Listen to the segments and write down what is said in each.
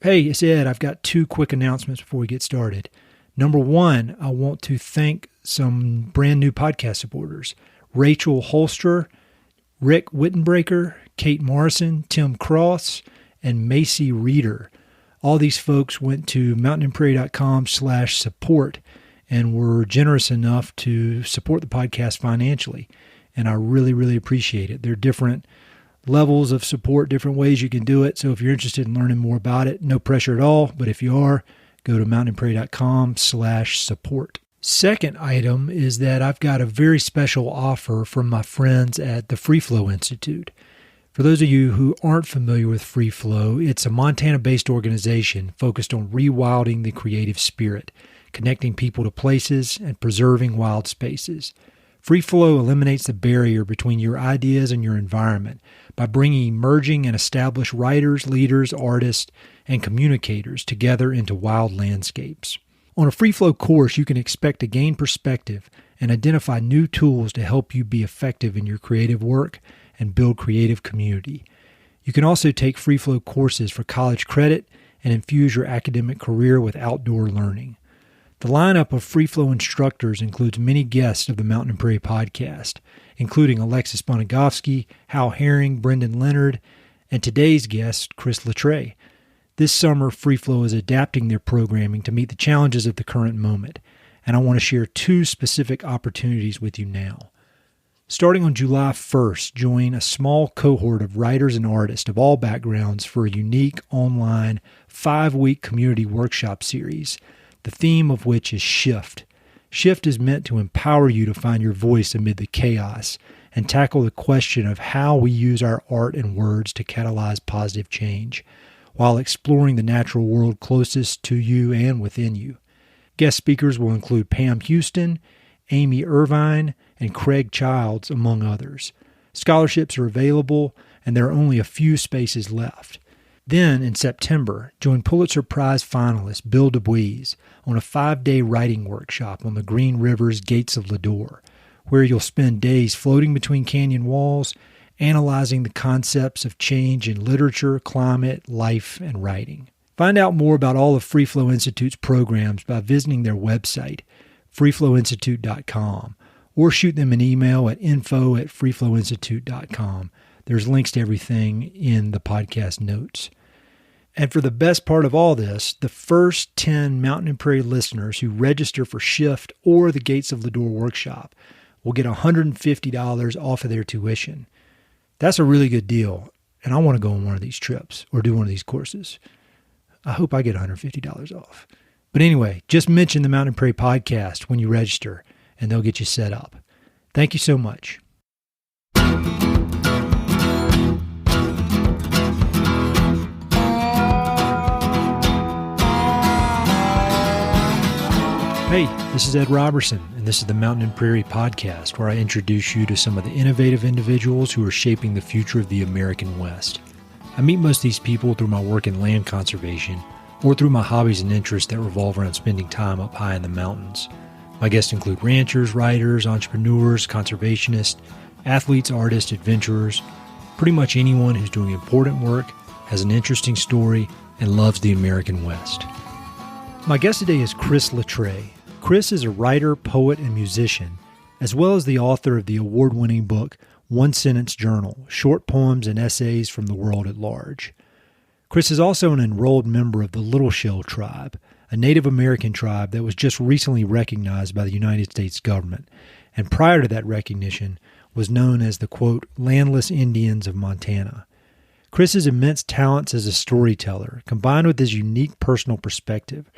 Hey, it's Ed. I've got two quick announcements before we get started. Number one, I want to thank some brand new podcast supporters. Rachel Holster, Rick Wittenbreaker, Kate Morrison, Tim Cross, and Macy Reeder. All these folks went to mountainandprairie.com/support and were generous enough to support the podcast financially. And I really, really appreciate it. There are different levels of support, different ways you can do it. So if you're interested in learning more about it, no pressure at all. But if you are, go to mountainandprairie.com/support. Second item is that I've got a very special offer from my friends at the Free Flow Institute. For those of you who aren't familiar with Free Flow, it's a Montana-based organization focused on rewilding the creative spirit, connecting people to places, and preserving wild spaces. Free Flow eliminates the barrier between your ideas and your environment by bringing emerging and established writers, leaders, artists, and communicators together into wild landscapes. On a Free Flow course, you can expect to gain perspective and identify new tools to help you be effective in your creative work and build creative community. You can also take Free Flow courses for college credit and infuse your academic career with outdoor learning. The lineup of Free Flow instructors includes many guests of the Mountain and Prairie podcast, including Alexis Bonigovsky, Hal Herring, Brendan Leonard, and today's guest, Chris Latre. This summer, Free Flow is adapting their programming to meet the challenges of the current moment, and I want to share two specific opportunities with you now. Starting on July 1st, join a small cohort of writers and artists of all backgrounds for a unique online 5-week community workshop series, the theme of which is Shift. Shift is meant to empower you to find your voice amid the chaos and tackle the question of how we use our art and words to catalyze positive change, while exploring the natural world closest to you and within you. Guest speakers will include Pam Houston, Amy Irvine, and Craig Childs, among others. Scholarships are available, and there are only a few spaces left. Then, in September, join Pulitzer Prize finalist Bill DuBois on a 5-day writing workshop on the Green River's Gates of Lodore, where you'll spend days floating between canyon walls, analyzing the concepts of change in literature, climate, life, and writing. Find out more about all of Free Flow Institute's programs by visiting their website, freeflowinstitute.com, or shoot them an email at info@freeflowinstitute.com. There's links to everything in the podcast notes. And for the best part of all this, the first 10 Mountain and Prairie listeners who register for Shift or the Gates of Lodore workshop will get $150 off of their tuition. That's a really good deal, and I want to go on one of these trips or do one of these courses. I hope I get $150 off. But anyway, just mention the Mountain and Prairie podcast when you register, and they'll get you set up. Thank you so much. Hey, this is Ed Robertson, and this is the Mountain and Prairie podcast, where I introduce you to some of the innovative individuals who are shaping the future of the American West. I meet most of these people through my work in land conservation or through my hobbies and interests that revolve around spending time up high in the mountains. My guests include ranchers, writers, entrepreneurs, conservationists, athletes, artists, adventurers, pretty much anyone who's doing important work, has an interesting story, and loves the American West. My guest today is Chris Latre. Chris is a writer, poet, and musician, as well as the author of the award-winning book, One Sentence Journal, Short Poems and Essays from the World at Large. Chris is also an enrolled member of the Little Shell Tribe, a Native American tribe that was just recently recognized by the United States government, and prior to that recognition was known as the, quote, landless Indians of Montana. Chris's immense talents as a storyteller, combined with his unique personal perspective,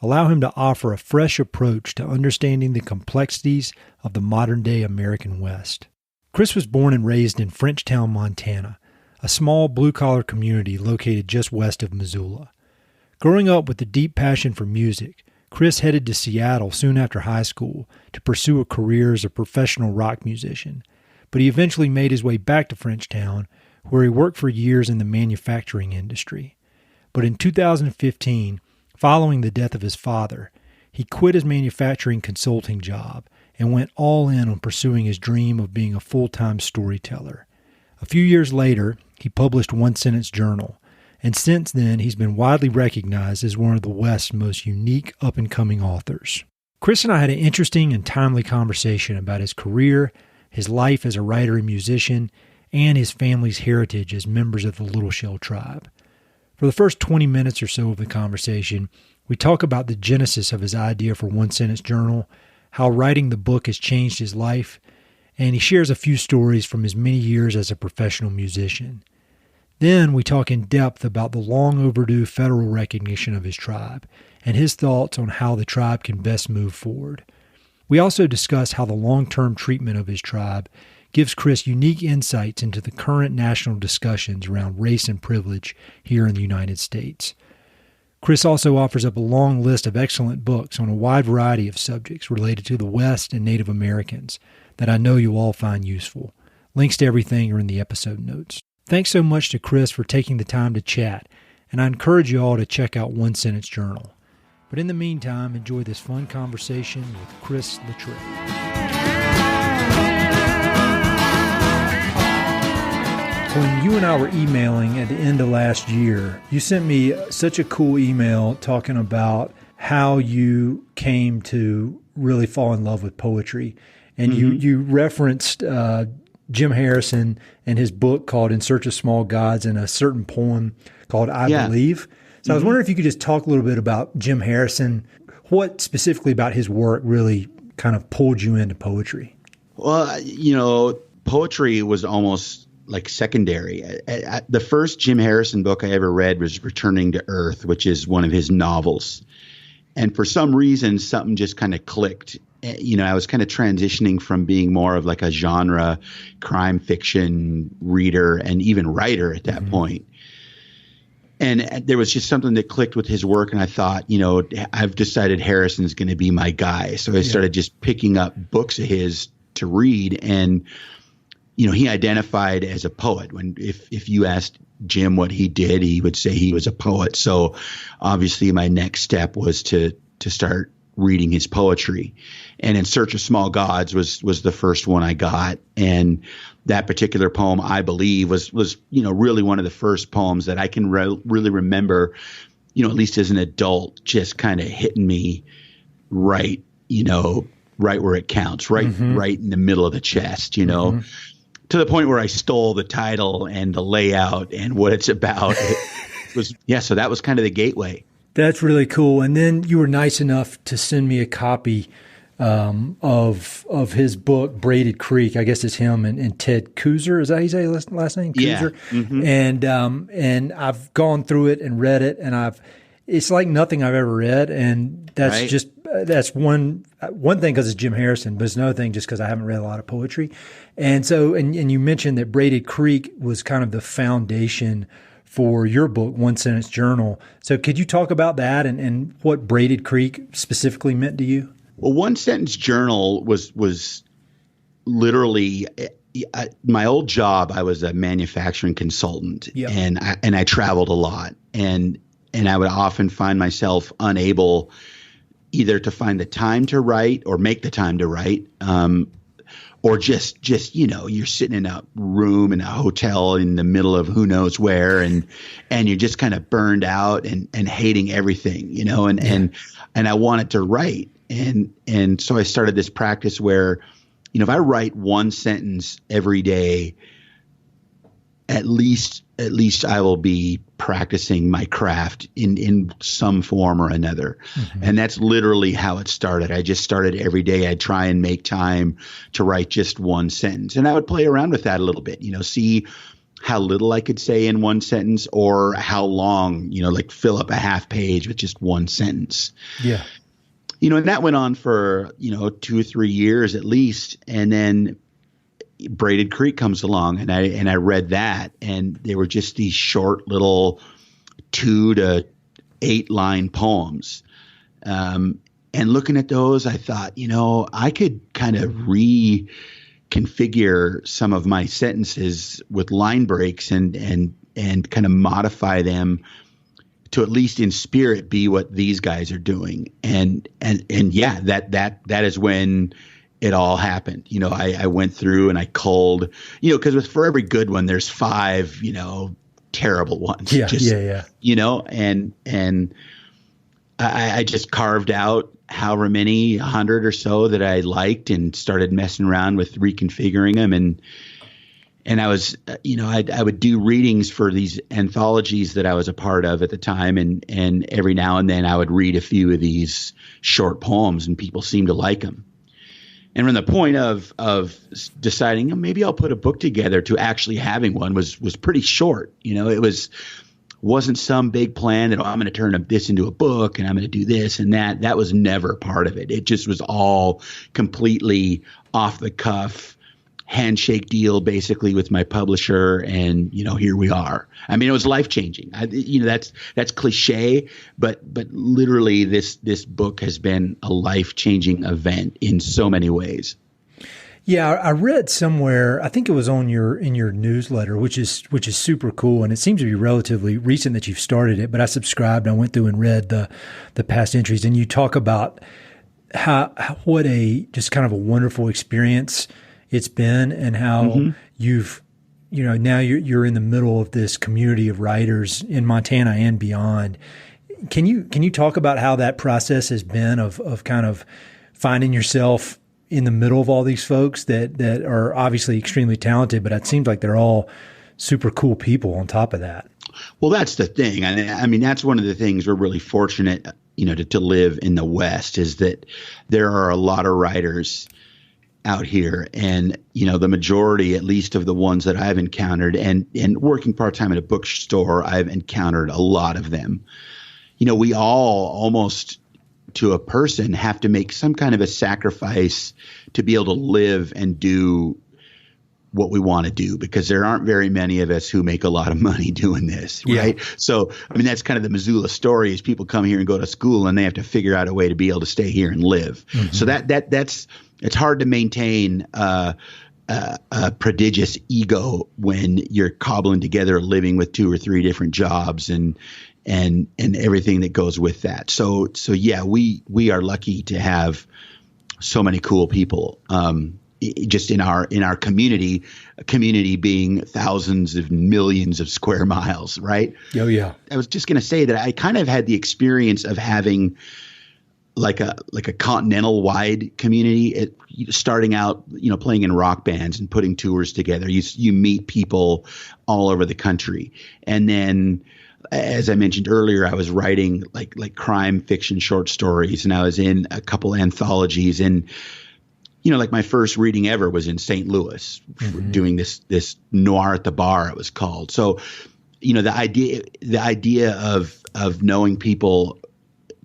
allow him to offer a fresh approach to understanding the complexities of the modern-day American West. Chris was born and raised in Frenchtown, Montana, a small blue-collar community located just west of Missoula. Growing up with a deep passion for music, Chris headed to Seattle soon after high school to pursue a career as a professional rock musician, but he eventually made his way back to Frenchtown, where he worked for years in the manufacturing industry. But in 2015, following the death of his father, he quit his manufacturing consulting job and went all in on pursuing his dream of being a full-time storyteller. A few years later, he published One Sentence Journal, and since then he's been widely recognized as one of the West's most unique up-and-coming authors. Chris and I had an interesting and timely conversation about his career, his life as a writer and musician, and his family's heritage as members of the Little Shell tribe. For the first 20 minutes or so of the conversation, we talk about the genesis of his idea for One Sentence Journal, how writing the book has changed his life, and he shares a few stories from his many years as a professional musician. Then we talk in depth about the long overdue federal recognition of his tribe and his thoughts on how the tribe can best move forward. We also discuss how the long-term treatment of his tribe gives Chris unique insights into the current national discussions around race and privilege here in the United States. Chris also offers up a long list of excellent books on a wide variety of subjects related to the West and Native Americans that I know you'll all find useful. Links to everything are in the episode notes. Thanks so much to Chris for taking the time to chat, and I encourage you all to check out One Sentence Journal. But in the meantime, enjoy this fun conversation with Chris Littrell. When you and I were emailing at the end of last year, you sent me such a cool email talking about how you came to really fall in love with poetry. And you referenced Jim Harrison and his book called In Search of Small Gods and a certain poem called I Believe. So I was wondering if you could just talk a little bit about Jim Harrison. What specifically about his work really kind of pulled you into poetry? Well, poetry was almost like secondary. The first Jim Harrison book I ever read was Returning to Earth, which is one of his novels. And for some reason, something just kind of clicked. I was kind of transitioning from being more of like a genre crime fiction reader and even writer at that point. And there was just something that clicked with his work. And I thought, I've decided Harrison's going to be my guy. So I started just picking up books of his to read. And, he identified as a poet. If you asked Jim what he did, he would say he was a poet. So obviously my next step was to start reading his poetry. And In Search of Small Gods was the first one I got. And that particular poem, I believe, was really one of the first poems that I can really remember, at least as an adult, just kind of hitting me right where it counts, right in the middle of the chest, to the point where I stole the title and the layout and what it's about. So that was kind of the gateway. That's really cool. And then you were nice enough to send me a copy of his book, Braided Creek. I guess it's him and Ted Kuzer. Is that how you say his last name? Kuzer? Yeah. And I've gone through it and read it, and it's like nothing I've ever read. And that's that's one thing because it's Jim Harrison, but it's another thing just because I haven't read a lot of poetry. And so, and you mentioned that Braided Creek was kind of the foundation for your book, One Sentence Journal. So could you talk about that and what Braided Creek specifically meant to you? Well, One Sentence Journal was literally my old job. I was a manufacturing consultant, and I traveled a lot, and I would often find myself unable either to find the time to write or make the time to write, or just you're sitting in a room in a hotel in the middle of who knows where, and you're just kind of burned out and hating everything, and I wanted to write. And so I started this practice where, if I write one sentence every day, at least I will be practicing my craft in some form or another. And that's literally how it started. I just started every day. I'd try and make time to write just one sentence. And I would play around with that a little bit, see how little I could say in one sentence or how long, like fill up a half page with just one sentence. Yeah. And that went on for, 2 or 3 years at least. And then Braided Creek comes along and I read that, and they were just these short little 2 to 8 line poems. And looking at those, I thought, I could kind of reconfigure some of my sentences with line breaks and kind of modify them to at least in spirit be what these guys are doing. And yeah, that is when it all happened. I went through and I culled, because for every good one, there's 5, terrible ones. Yeah, yeah. You know, and I just carved out however many 100 or so that I liked and started messing around with reconfiguring them. And I was, I would do readings for these anthologies that I was a part of at the time. And every now and then I would read a few of these short poems and people seemed to like them. And from the point of deciding, maybe I'll put a book together to actually having one was pretty short. It wasn't some big plan that, I'm going to turn this into a book and I'm going to do this and that. That was never part of it. It just was all completely off the cuff, handshake deal basically with my publisher. And, here we are. I mean, it was life changing. That's cliche, but literally this book has been a life changing event in so many ways. Yeah, I read somewhere, I think it was in your newsletter, which is super cool, and it seems to be relatively recent that you've started it. But I subscribed, I went through and read the past entries, and you talk about what a just kind of a wonderful experience it's been, and how you've now you're in the middle of this community of writers in Montana and beyond. Can you talk about how that process has been of kind of finding yourself in the middle of all these folks that are obviously extremely talented, but it seems like they're all super cool people on top of that? Well, that's the thing. I mean, that's one of the things we're really fortunate, to live in the West, is that there are a lot of writers out here. And, the majority, at least of the ones that I've encountered and working part-time at a bookstore, I've encountered a lot of them. We all almost to a person have to make some kind of a sacrifice to be able to live and do what we want to do, because there aren't very many of us who make a lot of money doing this. Right. Yeah. So, I mean, that's kind of the Missoula story, is people come here and go to school and they have to figure out a way to be able to stay here and live. Mm-hmm. So it's hard to maintain a prodigious ego when you're cobbling together a living with 2 or 3 different jobs and everything that goes with that. So yeah, we are lucky to have so many cool people, just in our community, a community being thousands of millions of square miles. Right. Oh yeah. I was just going to say that I kind of had the experience of having like a continental wide community, starting out, playing in rock bands and putting tours together. You meet people all over the country. And then, as I mentioned earlier, I was writing like crime fiction short stories, and I was in a couple anthologies. And, like my first reading ever was in St. Louis, doing this Noir at the Bar, it was called. So, the idea of knowing people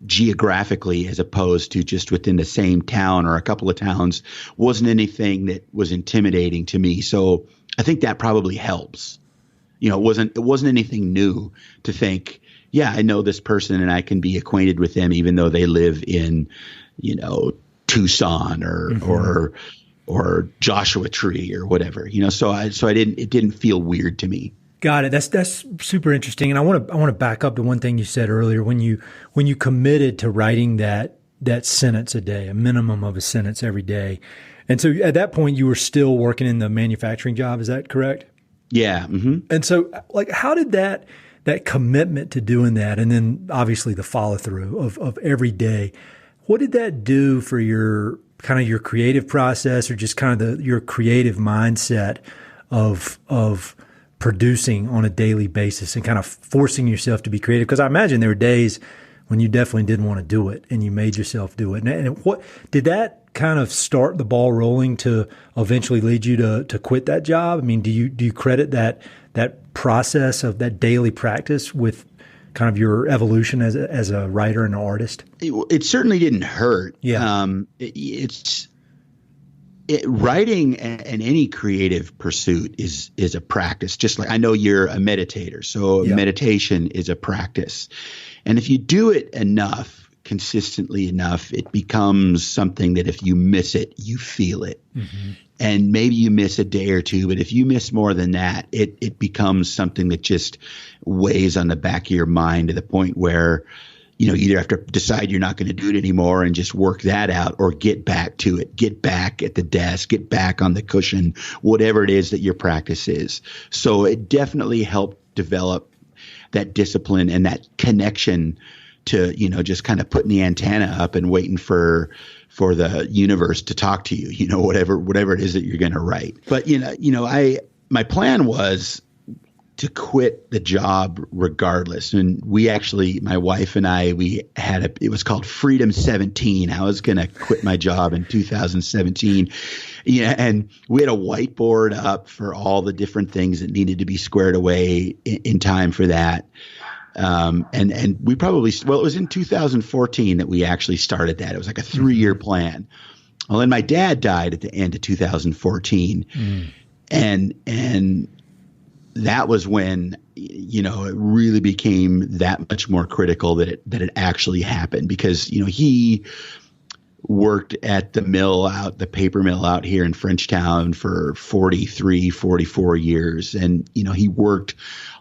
geographically as opposed to just within the same town or a couple of towns wasn't anything that was intimidating to me. So I think that probably helps. It wasn't anything new to think, yeah, I know this person and I can be acquainted with them even though they live in, Tucson or Joshua Tree or whatever, so it didn't feel weird to me. Got it. That's super interesting. And I want to back up to one thing you said earlier when you committed to writing that sentence a day, a minimum of a sentence every day. And so at that point you were still working in the manufacturing job. Is that correct? Yeah. Mm-hmm. And so how did that commitment to doing that, and then obviously the follow through of every day, what did that do for your kind of your creative process, or just kind of your creative mindset of producing on a daily basis and kind of forcing yourself to be creative? Because I imagine there were days when you definitely didn't want to do it and you made yourself do it. And what did that kind of start the ball rolling to eventually lead you to quit that job? I mean, do you credit that process of that daily practice with kind of your evolution as a writer and an artist? It certainly didn't hurt. Yeah. Writing and any creative pursuit is a practice. Just like I know you're a meditator, so meditation is a practice. And if you do it enough, consistently enough, it becomes something that if you miss it, you feel it. Mm-hmm. And maybe you miss a day or two, but if you miss more than that, it becomes something that just weighs on the back of your mind to the point where you either have to decide you're not going to do it anymore and just work that out, or get back to it, get back at the desk, get back on the cushion, whatever it is that your practice is. So it definitely helped develop that discipline and that connection to, just kind of putting the antenna up and waiting for the universe to talk to you, whatever it is that you're going to write. But, my plan was to quit the job regardless. And we actually, my wife and I, it was called Freedom 17. I was going to quit my job in 2017. And we had a whiteboard up for all the different things that needed to be squared away in time for that. And we probably, it was in 2014 that we actually started that. It was like a 3-year plan. Well, then my dad died at the end of 2014. And that was when, it really became that much more critical that it actually happened, because, he worked at the paper mill out here in Frenchtown for 44 years. And, he worked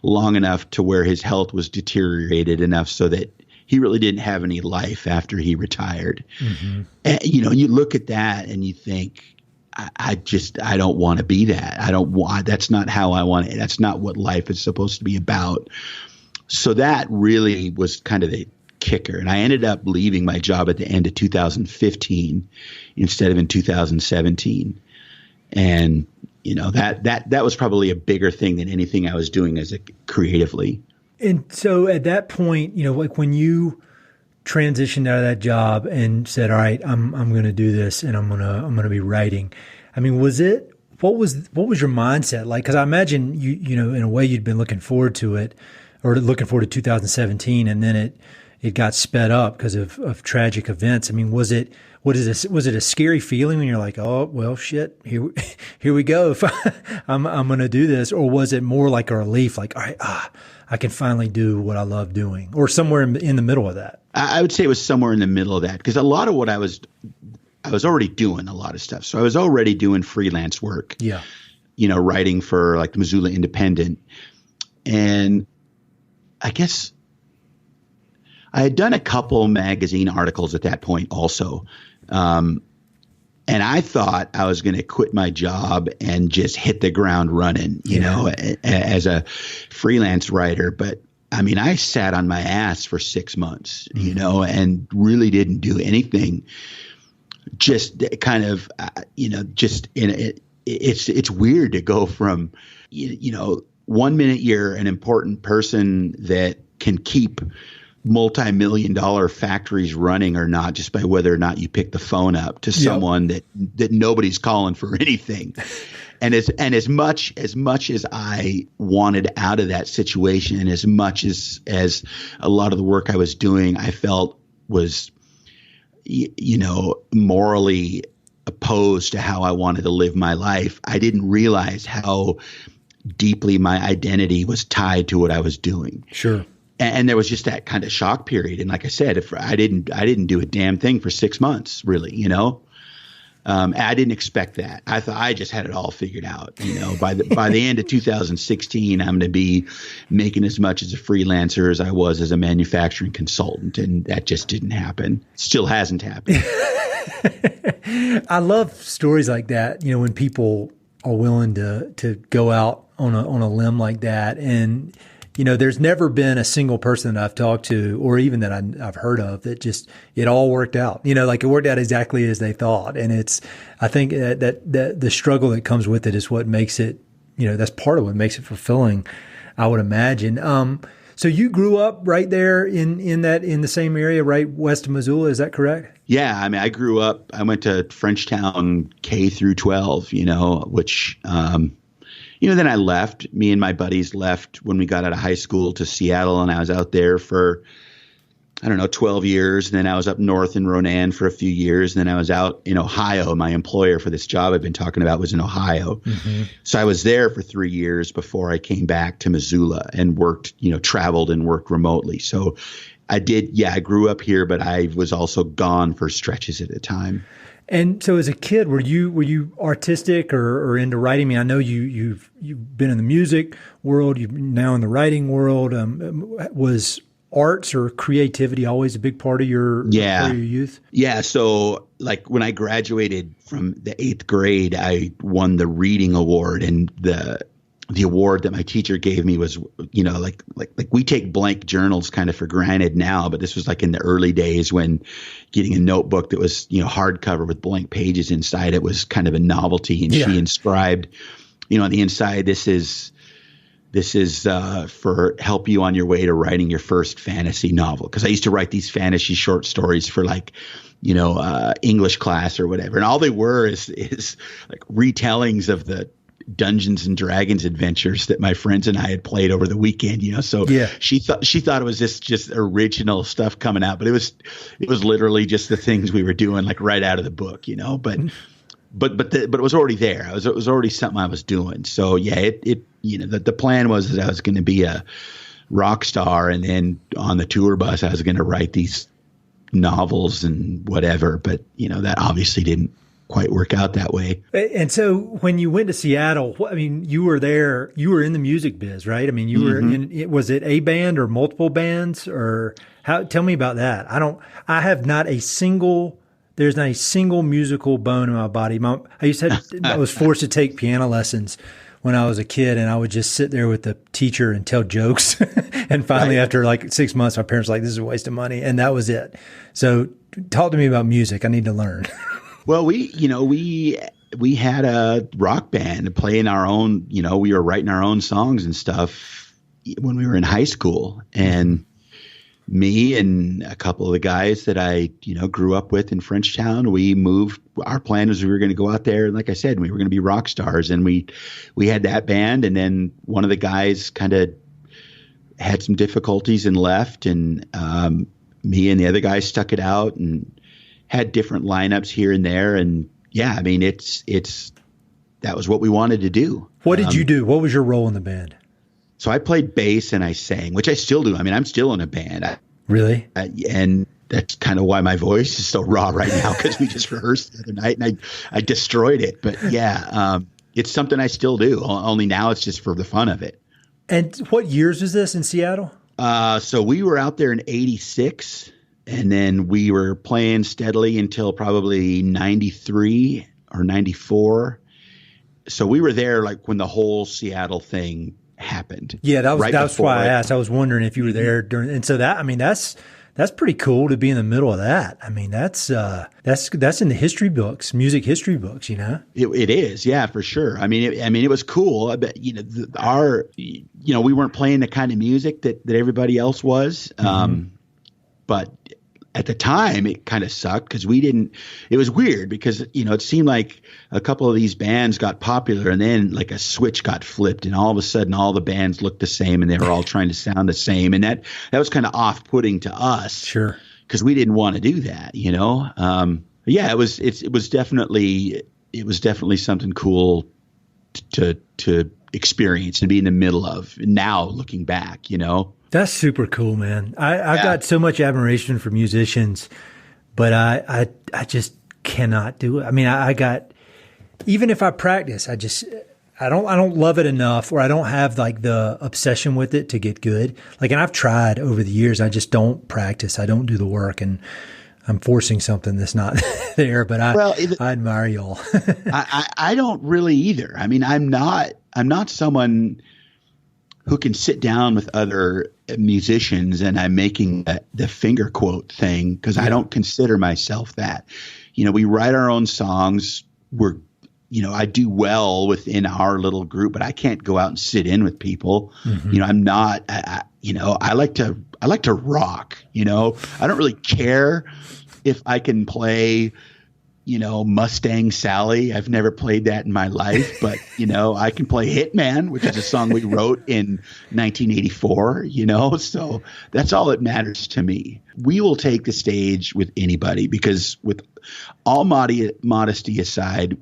long enough to where his health was deteriorated enough so that he really didn't have any life after he retired. And, you look at that and you think, I don't want to be that. That's not how I want it. That's not what life is supposed to be about. So that really was kind of the kicker. And I ended up leaving my job at the end of 2015 instead of in 2017. And, that was probably a bigger thing than anything I was doing creatively. And so at that point, like when you transitioned out of that job and said, all right, I'm going to do this and I'm going to be writing. I mean, what was your mindset like? Cause I imagine in a way you'd been looking forward to it, or looking forward to 2017. And then it got sped up because of tragic events. I mean, was it a scary feeling when you're like, oh, well, shit, here we go. I'm going to do this. Or was it more like a relief? Like, all right, I can finally do what I love doing, or somewhere in the middle of that? I would say it was somewhere in the middle of that, because a lot of what I was already doing a lot of stuff. So I was already doing freelance work, writing for like the Missoula Independent. And I guess I had done a couple magazine articles at that point also. And I thought I was going to quit my job and just hit the ground running, as a freelance writer. But I mean, I sat on my ass for 6 months, and really didn't do anything. Just kind of, just in it. It's weird to go from, 1 minute you're an important person that can keep multi-million-dollar factories running or not, just by whether or not you pick the phone up, to someone that nobody's calling for anything. And as much as I wanted out of that situation, and as much as a lot of the work I was doing, I felt was, morally opposed to how I wanted to live my life, I didn't realize how deeply my identity was tied to what I was doing. Sure. And there was just that kind of shock period. And like I said, if I didn't do a damn thing for 6 months, really, I didn't expect that. I thought I just had it all figured out. By the end of 2016, I'm going to be making as much as a freelancer as I was as a manufacturing consultant. And that just didn't happen. Still hasn't happened. I love stories like that, when people are willing to go out on a limb like that. And there's never been a single person that I've talked to, or even that I've heard of, that just, it all worked out, like it worked out exactly as they thought. And I think that the struggle that comes with it is what makes it, that's part of what makes it fulfilling, I would imagine. So you grew up right there in the same area, right west of Missoula. Is that correct? Yeah. I mean, I went to Frenchtown K through 12, which, then I left. Me and my buddies left when we got out of high school to Seattle, and I was out there for, 12 years. And then I was up north in Ronan for a few years. And then I was out in Ohio. My employer for this job I've been talking about was in Ohio. Mm-hmm. So I was there for 3 years before I came back to Missoula and worked, traveled and worked remotely. So I grew up here, but I was also gone for stretches at a time. And so as a kid, were you artistic or into writing? I mean, I know you've been in the music world, you're now in the writing world. Was arts or creativity always a big part of your youth? Yeah. So like when I graduated from the 8th grade, I won the reading award, and the award that my teacher gave me was, like we take blank journals kind of for granted now, but this was like in the early days when getting a notebook that was, hardcover with blank pages inside it was kind of a novelty. And she inscribed, on the inside, this is for help you on your way to writing your first fantasy novel. Cause I used to write these fantasy short stories for like, English class or whatever. And all they were is like retellings of the Dungeons and Dragons adventures that my friends and I had played over the weekend, So she thought it was just original stuff coming out, but it was literally just the things we were doing like right out of the book, but it was already there. It was already something I was doing. So the plan was that I was going to be a rock star, and then on the tour bus I was going to write these novels and whatever, but that obviously didn't quite work out that way. And so when you went to Seattle, I mean, you were there, you were in the music biz, right? I mean, you were in, was it a band or multiple bands, or tell me about that. There's not a single musical bone in my body. I was forced to take piano lessons when I was a kid, and I would just sit there with the teacher and tell jokes. And finally, after like 6 months, my parents were like, this is a waste of money. And that was it. So talk to me about music. I need to learn. Well, we had a rock band playing our own, we were writing our own songs and stuff when we were in high school. And me and a couple of the guys that I, grew up with in Frenchtown, we moved. Our plan was we were going to go out there. And like I said, we were going to be rock stars, and we had that band. And then one of the guys kind of had some difficulties and left. And me and the other guy stuck it out and had different lineups here and there. And yeah, I mean, that was what we wanted to do. What did you do? What was your role in the band? So I played bass and I sang, which I still do. I mean, I'm still in a band. Really? And that's kind of why my voice is so raw right now, because we just rehearsed the other night and I destroyed it. But yeah, it's something I still do. Only now it's just for the fun of it. And what years was this in Seattle? So we were out there in 86. And then we were playing steadily until probably 93 or 94. So we were there like when the whole Seattle thing happened. Yeah, that's why I asked. I was wondering if you were there during. And so that's pretty cool to be in the middle of that. I mean, that's in the history books, music history books. It is, yeah, for sure. I mean, it was cool. But we weren't playing the kind of music that everybody else was. But at the time, it kind of sucked because it was weird because, it seemed like a couple of these bands got popular and then like a switch got flipped and all of a sudden all the bands looked the same and they were all trying to sound the same. And that was kind of off-putting to us. Sure. Because we didn't want to do that, Yeah, it was definitely something cool to experience and be in the middle of now looking back, That's super cool, man. I've got so much admiration for musicians, but I just cannot do it. I mean, even if I practice, I don't love it enough, or I don't have like the obsession with it to get good. Like, and I've tried over the years. I just don't practice. I don't do the work, and I'm forcing something that's not there. But I admire y'all. I don't really either. I mean, I'm not someone who can sit down with other musicians and I'm making the finger quote thing, because I don't consider myself that. We write our own songs. I do well within our little group, but I can't go out and sit in with people. I'm not. I like to rock. I don't really care if I can play Mustang Sally. I've never played that in my life, but, I can play Hitman, which is a song we wrote in 1984, so that's all that matters to me. We will take the stage with anybody because, with all modesty aside,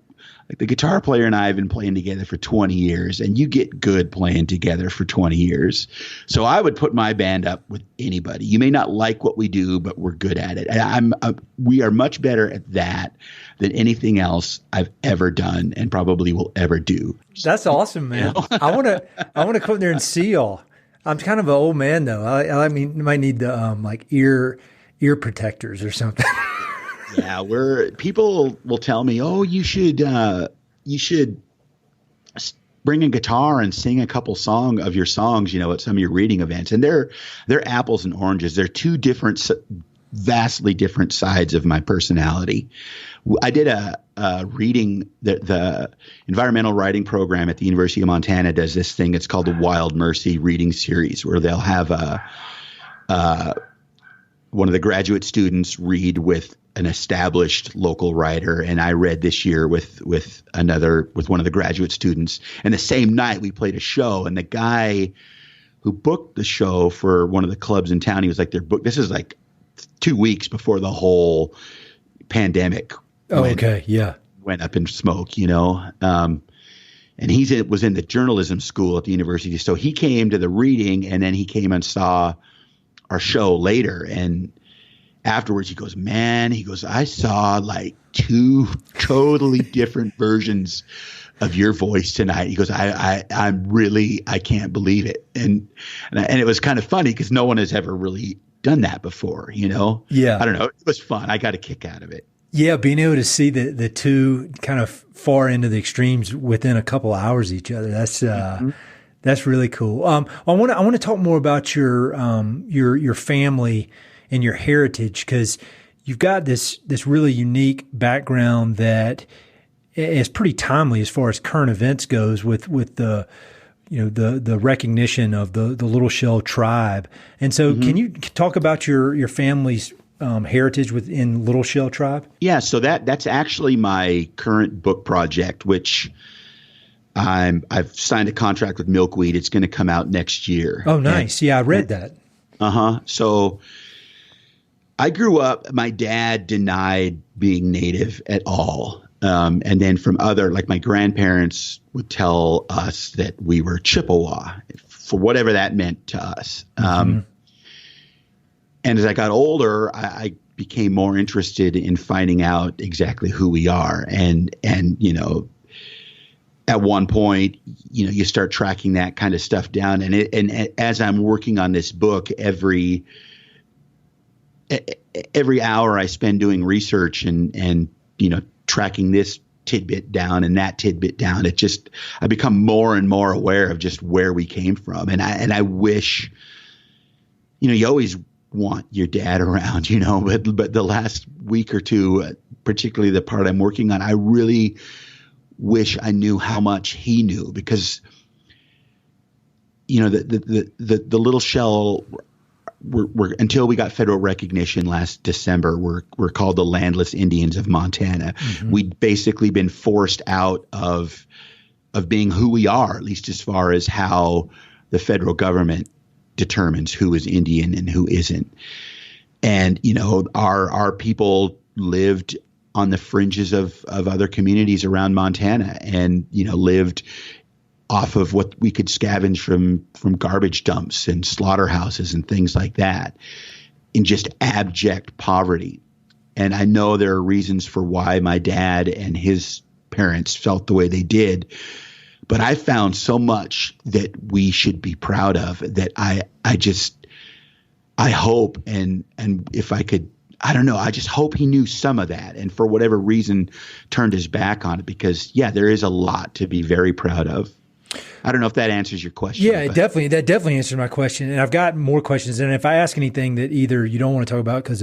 like the guitar player and I have been playing together for 20 years, and you get good playing together for 20 years. So I would put my band up with anybody. You may not like what we do, but we're good at it. And we are much better at that than anything else I've ever done and probably will ever do. That's awesome, man. I want to come there and see y'all. I'm kind of an old man though. I mean, you might need the like ear protectors or something. Yeah, people will tell me, "Oh, you should bring a guitar and sing a couple of your songs, at some of your reading events. And they're apples and oranges. They're two vastly different sides of my personality. I did a reading, the environmental writing program at the University of Montana does this thing. It's called the Wild Mercy Reading Series, where they'll have one of the graduate students read with an established local writer. And I read this year with one of the graduate students. And the same night we played a show, and the guy who booked the show for one of the clubs in town, he was like, this is like 2 weeks before the whole pandemic went up in smoke, and he was in the journalism school at the university. So he came to the reading, and then he came and saw our show later. And afterwards he goes, I saw like two totally different versions of your voice tonight. He goes, I can't believe it. And it was kind of funny because no one has ever really done that before, Yeah. I don't know. It was fun. I got a kick out of it. Yeah. Being able to see the two kind of far into the extremes within a couple hours of each other. That's really cool. I want to talk more about your family and your heritage, because you've got this really unique background that is pretty timely as far as current events goes with the recognition of the Little Shell tribe. And so can you talk about your family's heritage within Little Shell tribe? Yeah. So that's actually my current book project, which I've signed a contract with Milkweed. It's going to come out next year. Oh, nice. I read that. So I grew up, my dad denied being Native at all. And then from like my grandparents would tell us that we were Chippewa, for whatever that meant to us. And as I got older, I became more interested in finding out exactly who we are. And at one point, you start tracking that kind of stuff down. And as I'm working on this book, every hour I spend doing research and tracking this tidbit down and that tidbit down, I become more and more aware of just where we came from. And I wish, you always want your dad around, but the last week or two, particularly the part I'm working on, I really wish I knew how much he knew, because, the Little Shell we're until we got federal recognition last December, we're called the landless Indians of Montana. We'd basically been forced out of being who we are, at least as far as how the federal government determines who is Indian and who isn't. And, our people lived on the fringes of other communities around Montana, and, lived off of what we could scavenge from garbage dumps and slaughterhouses and things like that, in just abject poverty. And I know there are reasons for why my dad and his parents felt the way they did, but I found so much that we should be proud of that I hope, and if I could, I don't know, I just hope he knew some of that, and for whatever reason turned his back on it, because there is a lot to be very proud of. I don't know if that answers your question. Yeah, that definitely answered my question. And I've got more questions. And if I ask anything that either you don't want to talk about because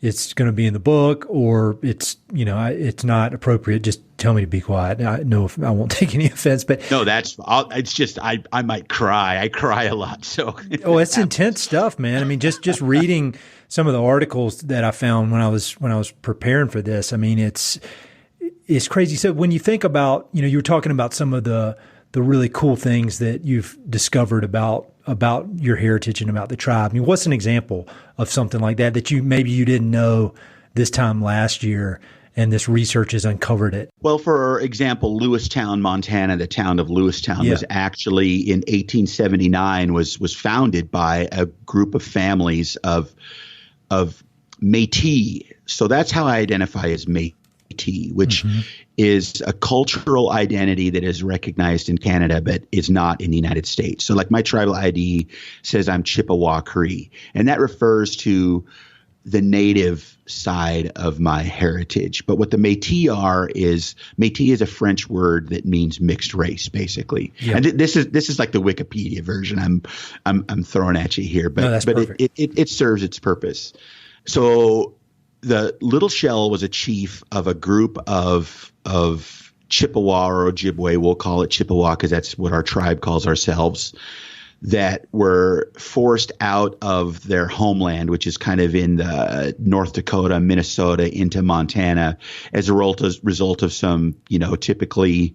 it's going to be in the book, or it's not appropriate, just tell me to be quiet. I know I won't take any offense, but no, it's just, I might cry. I cry a lot. So, it's intense stuff, man. I mean, just reading some of the articles that I found when I was preparing for this. I mean, it's crazy. So when you think about, you were talking about some of the really cool things that you've discovered about your heritage and about the tribe. I mean, what's an example of something like that maybe you didn't know this time last year, and this research has uncovered it? Well, for example, Lewistown, Montana, the town of Lewistown was actually in 1879 was founded by a group of families of Métis. So that's how I identify as Métis, which is a cultural identity that is recognized in Canada, but is not in the United States. So like my tribal ID says I'm Chippewa Cree, and that refers to the native side of my heritage. But what the Métis is a French word that means mixed race, basically. Yep. And this is like the Wikipedia version I'm throwing at you here, but it serves its purpose. So the Little Shell was a chief of a group of Chippewa or Ojibwe. We'll call it Chippewa because that's what our tribe calls ourselves, that were forced out of their homeland, which is kind of in the North Dakota, Minnesota, into Montana, as a result of some, typically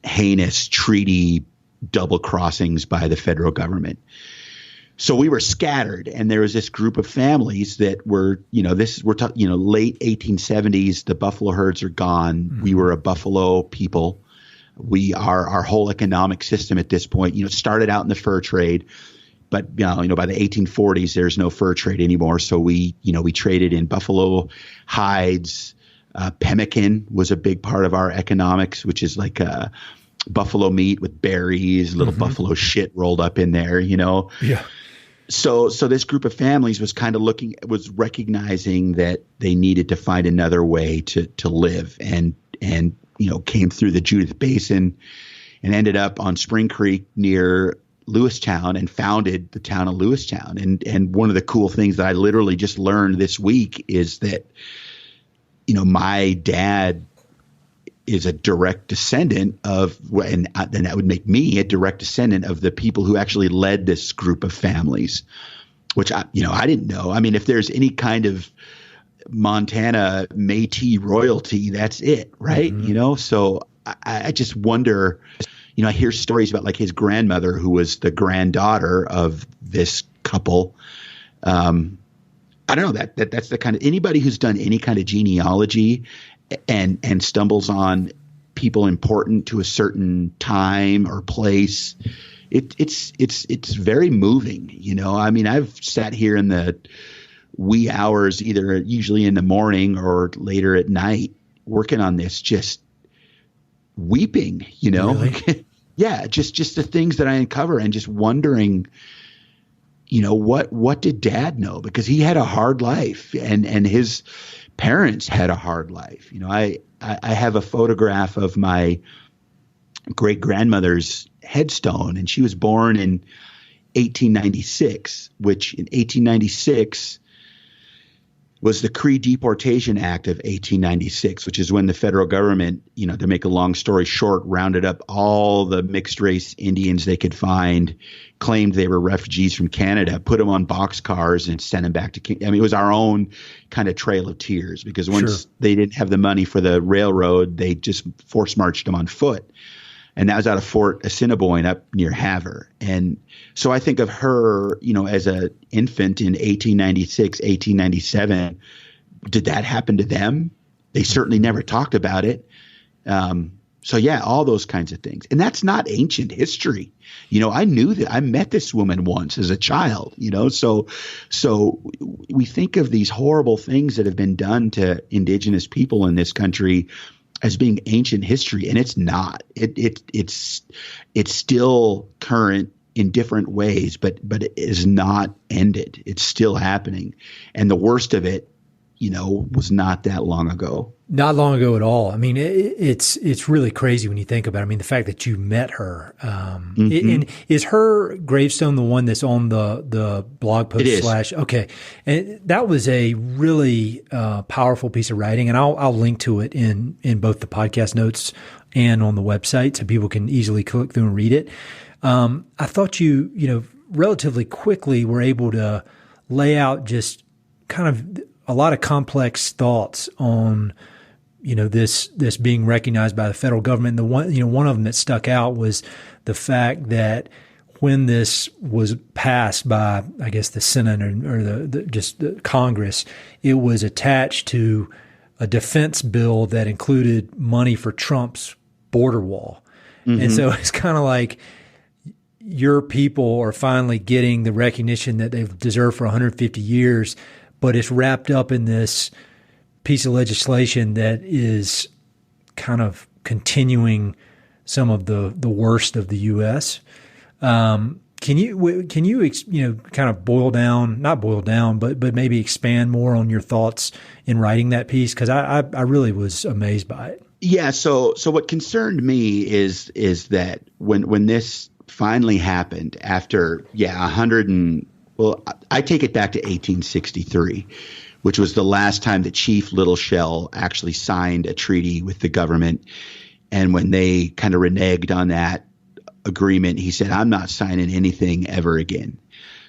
heinous treaty double crossings by the federal government. So we were scattered, and there was this group of families that were, late 1870s. The buffalo herds are gone. Mm-hmm. We were a buffalo people. Our whole economic system at this point, started out in the fur trade, but by the 1840s, there's no fur trade anymore. So we traded in buffalo hides. Pemmican was a big part of our economics, which is like buffalo meat with berries, little buffalo shit rolled up in there, Yeah. So this group of families was recognizing that they needed to find another way to live, and came through the Judith Basin and ended up on Spring Creek near Lewistown and founded the town of Lewistown. And one of the cool things that I literally just learned this week is that, my dad is a direct descendant of, and then that would make me a direct descendant of the people who actually led this group of families, which I didn't know. I mean, if there's any kind of Montana Métis royalty, that's it, right? Mm-hmm. So I just wonder, I hear stories about like his grandmother, who was the granddaughter of this couple. I don't know, that's the kind of, anybody who's done any kind of genealogy and stumbles on people important to a certain time or place, it's very moving. I mean, I've sat here in the wee hours, usually in the morning or later at night, working on this, just weeping, Really? Yeah, just the things that I uncover and just wondering, what did Dad know? Because he had a hard life, and his parents had a hard life. I have a photograph of my great grandmother's headstone, and she was born in 1896, which in 1896 was the Cree Deportation Act of 1896, which is when the federal government, to make a long story short, rounded up all the mixed race Indians they could find, claimed they were refugees from Canada, put them on boxcars and sent them back to Canada. I mean, it was our own kind of Trail of Tears, because once they didn't have the money for the railroad, they just force marched them on foot. And that was out of Fort Assiniboine up near Havre. And so I think of her, as an infant in 1896, 1897. Did that happen to them? They certainly never talked about it. So yeah, all those kinds of things. And that's not ancient history. I knew that I met this woman once as a child, so we think of these horrible things that have been done to indigenous people in this country as being ancient history, and it's not. It's still current in different ways, but it is not ended. It's still happening, and the worst of it, was not that long ago. Not long ago at all. I mean, it's really crazy when you think about it. I mean, the fact that you met her. And is her gravestone the one that's on the blog post? It is. Okay. And that was a really powerful piece of writing, and I'll link to it in both the podcast notes and on the website so people can easily click through and read it. I thought you relatively quickly were able to lay out just kind of a lot of complex thoughts on, this being recognized by the federal government. And one of them that stuck out was the fact that when this was passed by, I guess, the Senate or the Congress, it was attached to a defense bill that included money for Trump's border wall. Mm-hmm. And so it's kind of like your people are finally getting the recognition that they've deserved for 150 years, but it's wrapped up in this piece of legislation that is kind of continuing some of the worst of the U.S. Can Can you kind of not boil down, but maybe expand more on your thoughts in writing that piece? Because I really was amazed by it. Yeah. So what concerned me is that when this finally happened after 100 and I take it back to 1863, which was the last time that Chief Little Shell actually signed a treaty with the government. And when they kind of reneged on that agreement, he said, I'm not signing anything ever again.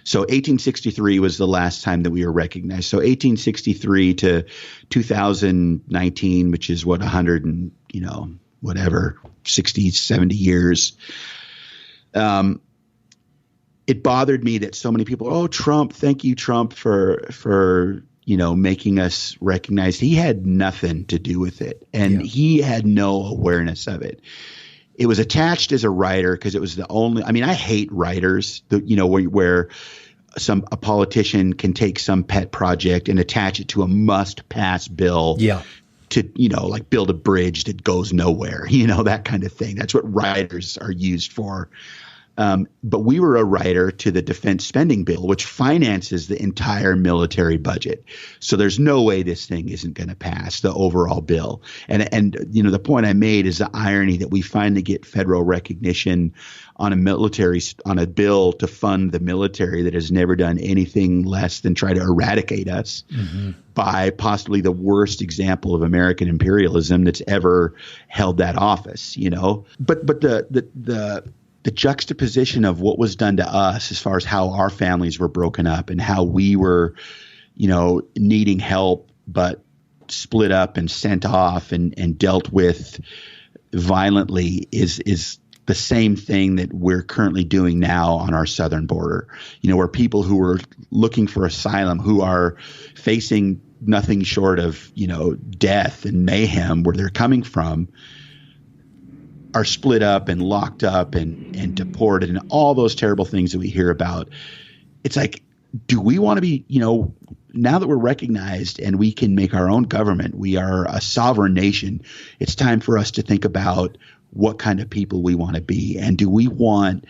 So 1863 was the last time that we were recognized. So 1863 to 2019, which is 100 and, 60, 70 years. It bothered me that so many people, Trump, thank you, Trump, for making us recognized. He had nothing to do with it, and he had no awareness of it. It was attached as a writer because it was the only. I mean, I hate writers. Where a politician can take some pet project and attach it to a must-pass bill. Yeah. To like build a bridge that goes nowhere. That kind of thing. That's what writers are used for. But we were a writer to the defense spending bill, which finances the entire military budget. So there's no way this thing isn't going to pass the overall bill. And the point I made is the irony that we finally get federal recognition on a bill to fund the military that has never done anything less than try to eradicate us by possibly the worst example of American imperialism that's ever held that office, But the juxtaposition of what was done to us as far as how our families were broken up and how we were, needing help, but split up and sent off and dealt with violently is the same thing that we're currently doing now on our southern border, where people who are looking for asylum, who are facing nothing short of, death and mayhem where they're coming from, are split up and locked up and deported and all those terrible things that we hear about. It's like, do we want to be, now that we're recognized and we can make our own government, we are a sovereign nation. It's time for us to think about what kind of people we want to be. And do we want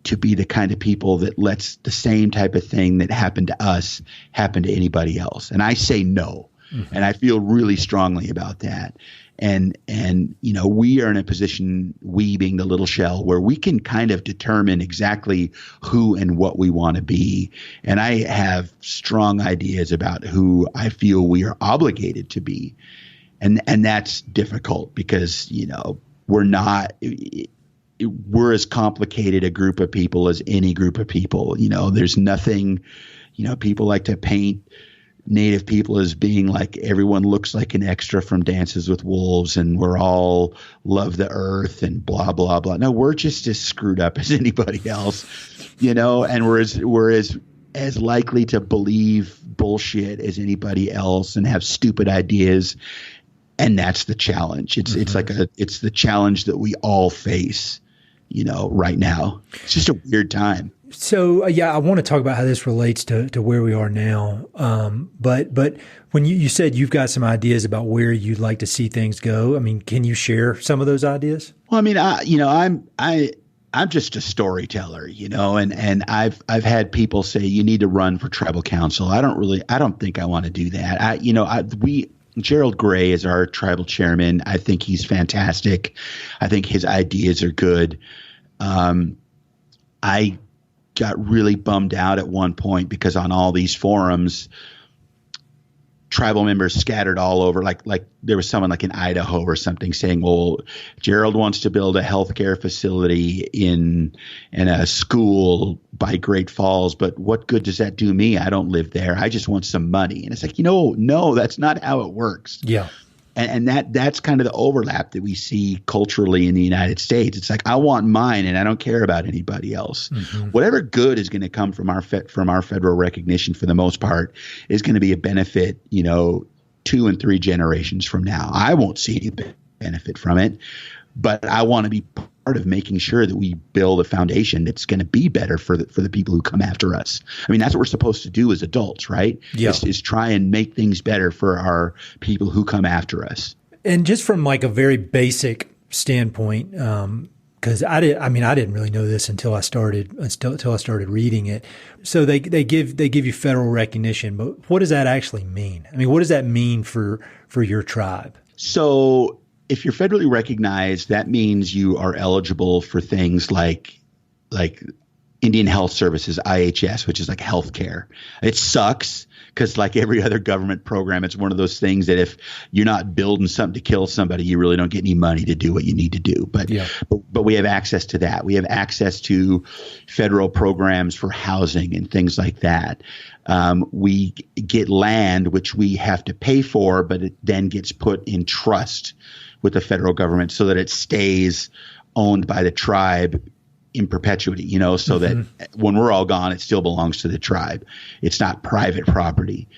to be the kind of people that lets the same type of thing that happened to us happen to anybody else? And I say no. And I feel really strongly about that. And we are in a position, we being the little shell, where we can kind of determine exactly who and what we want to be. And I have strong ideas about who I feel we are obligated to be. And that's difficult because, we're as complicated a group of people as any group of people. There's nothing, people like to paint Native people as being like everyone looks like an extra from Dances with Wolves and we're all love the earth and blah, blah, blah. No, we're just as screwed up as anybody else, and we're as likely to believe bullshit as anybody else and have stupid ideas. And that's the challenge. It's it's the challenge that we all face, right now. It's just a weird time. So, I want to talk about how this relates to where we are now. But when you said you've got some ideas about where you'd like to see things go, I mean, can you share some of those ideas? Well, I mean, I'm just a storyteller, and I've had people say you need to run for tribal council. I don't think I want to do that. Gerald Gray is our tribal chairman. I think he's fantastic. I think his ideas are good. I got really bummed out at one point because on all these forums, tribal members scattered all over, like there was someone like in Idaho or something saying, well, Gerald wants to build a healthcare facility in a school by Great Falls, but what good does that do me? I don't live there. I just want some money. And it's like, no, that's not how it works. Yeah. And that's kind of the overlap that we see culturally in the United States. It's like, I want mine and I don't care about anybody else. Mm-hmm. Whatever good is going to come from our federal recognition for the most part is going to be a benefit, 2 and 3 generations from now. I won't see any benefit from it, but I want to be part of making sure that we build a foundation that's going to be better for the people who come after us. I mean, that's what we're supposed to do as adults, right? Yeah. Is try and make things better for our people who come after us. And just from like a very basic standpoint, because I didn't really know this until I started reading it. So they give you federal recognition, but what does that actually mean? I mean, what does that mean for your tribe? So if you're federally recognized, that means you are eligible for things like Indian Health Services, IHS, which is like healthcare. It sucks because like every other government program, it's one of those things that if you're not building something to kill somebody, you really don't get any money to do what you need to do. But we have access to that. We have access to federal programs for housing and things like that. We get land, which we have to pay for, but it then gets put in trust with the federal government so that it stays owned by the tribe in perpetuity, so that when we're all gone, it still belongs to the tribe. It's not private property.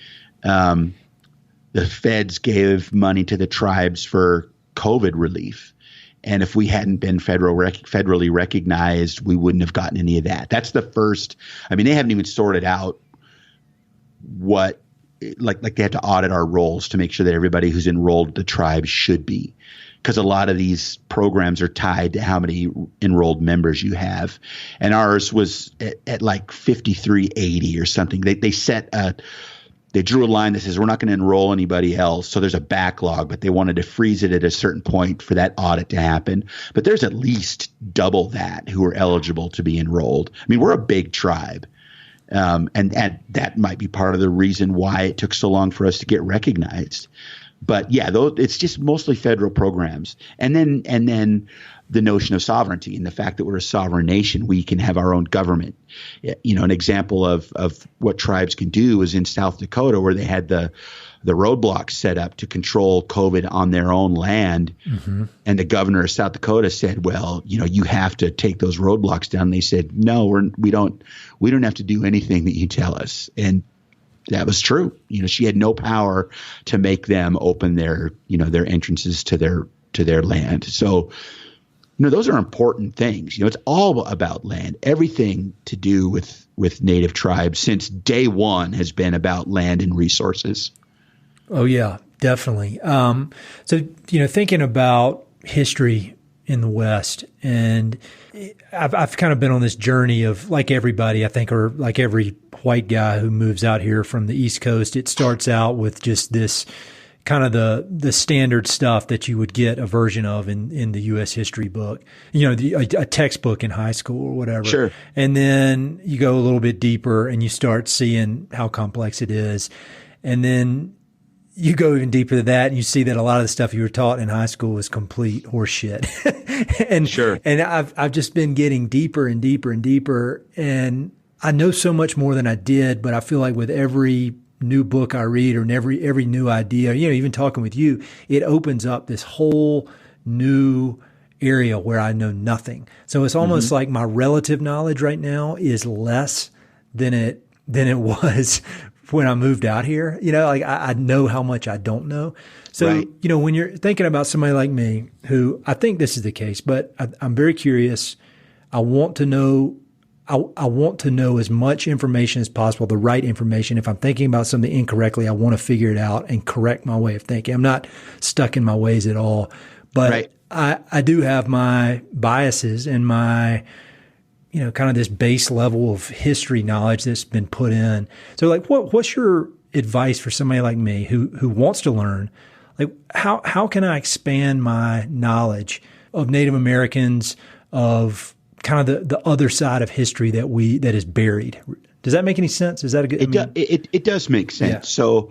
The feds gave money to the tribes for COVID relief. And if we hadn't been federally recognized, we wouldn't have gotten any of that. That's the first. I mean, they haven't even sorted out what like they had to audit our rolls to make sure that everybody who's enrolled the tribe should be. Because a lot of these programs are tied to how many enrolled members you have. And ours was at like 5,380 or something. They drew a line that says we're not going to enroll anybody else. So there's a backlog, but they wanted to freeze it at a certain point for that audit to happen. But there's at least double that who are eligible to be enrolled. I mean, we're a big tribe. And that might be part of the reason why it took so long for us to get recognized. But yeah, it's just mostly federal programs. And then the notion of sovereignty and the fact that we're a sovereign nation, we can have our own government. An example of what tribes can do is in South Dakota, where they had the roadblocks set up to control COVID on their own land. Mm-hmm. And the governor of South Dakota said, well, you have to take those roadblocks down. And they said, no, we don't have to do anything that you tell us. And that was true. She had no power to make them open their entrances to their land. So, those are important things. It's all about land. Everything to do with Native tribes since day one has been about land and resources. Oh yeah, definitely. So, thinking about history in the West, and I've kind of been on this journey of, like everybody, I think, or like every white guy who moves out here from the East Coast, it starts out with just this kind of the standard stuff that you would get a version of in the U.S. history book, a textbook in high school or whatever. Sure. And then you go a little bit deeper and you start seeing how complex it is. And then you go even deeper than that and you see that a lot of the stuff you were taught in high school was complete horseshit. And sure. And I've just been getting deeper and deeper and deeper. And I know so much more than I did, but I feel like with every new book I read or every new idea, even talking with you, it opens up this whole new area where I know nothing. So it's almost like my relative knowledge right now is less than it was when I moved out here. I know how much I don't know. So, right. When you're thinking about somebody like me, who I think this is the case, but I'm very curious. I want to know as much information as possible, the right information. If I'm thinking about something incorrectly, I want to figure it out and correct my way of thinking. I'm not stuck in my ways at all, but right. I do have my biases and my, kind of this base level of history knowledge that's been put in. So like, what's your advice for somebody like me who wants to learn? Like, how can I expand my knowledge of Native Americans, of kind of the other side of history that is buried? Does that make any sense? Is that a good? It does make sense. Yeah. So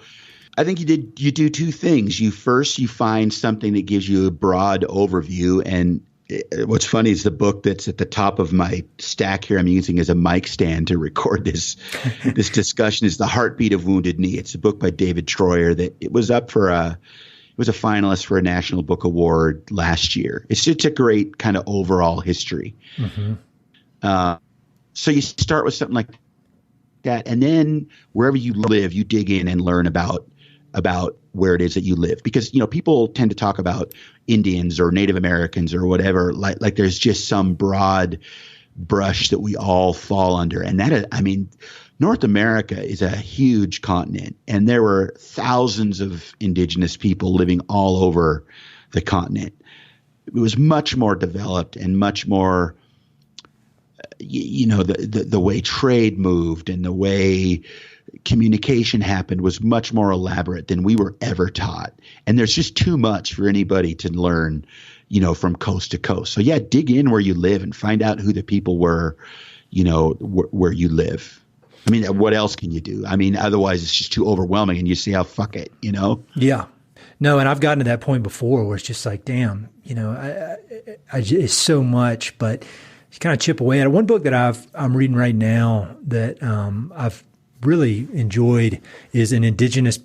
I think you do two things. You find something that gives you a broad overview. And what's funny is the book that's at the top of my stack here I'm using as a mic stand to record this discussion is The Heartbeat of Wounded Knee. It's a book by David Troyer that it was up for it was a finalist for a National Book Award last year. It's just a great kind of overall history. Mm-hmm. So you start with something like that, and then wherever you live, you dig in and learn about where it is that you live. Because, people tend to talk about Indians or Native Americans or whatever, like there's just some broad brush that we all fall under. And North America is a huge continent, and there were thousands of indigenous people living all over the continent. it was much more developed and much more, the way trade moved and the way communication happened was much more elaborate than we were ever taught. And there's just too much for anybody to learn, from coast to coast. So yeah, dig in where you live and find out who the people were, where you live. I mean, what else can you do? I mean, otherwise it's just too overwhelming and you say, oh, fuck it, Yeah. No, and I've gotten to that point before where it's just like, damn, it's so much, but you kind of chip away at it. One book that I'm reading right now that I've really enjoyed is An Indigenous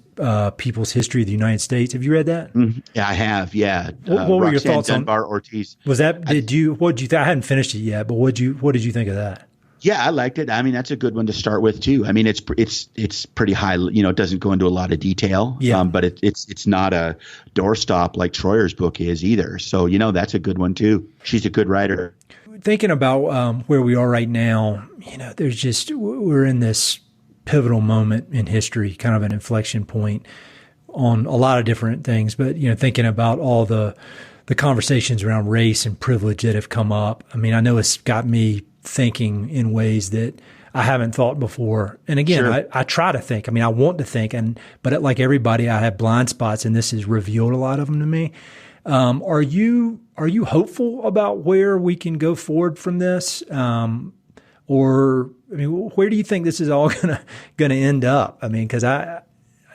People's History of the United States. Have you read that? Mm-hmm. Yeah, I have. Yeah. What were your thoughts Dunbar Ortiz. Was that? What did you think? I hadn't finished it yet, but what did you think of that? Yeah, I liked it. I mean, that's a good one to start with too. I mean, it's pretty high. It doesn't go into a lot of detail. Yeah. But it's not a doorstop like Troyer's book is either. So that's a good one too. She's a good writer. Thinking about where we are right now, we're in this pivotal moment in history, kind of an inflection point on a lot of different things. But thinking about all the conversations around race and privilege that have come up. I mean, I know it's got me thinking in ways that I haven't thought before. And again, sure. I try to think. I mean, I want to think, but like everybody, I have blind spots, and this has revealed a lot of them to me. Are you hopeful about where we can go forward from this? Or I mean, where do you think this is all gonna end up? I mean, because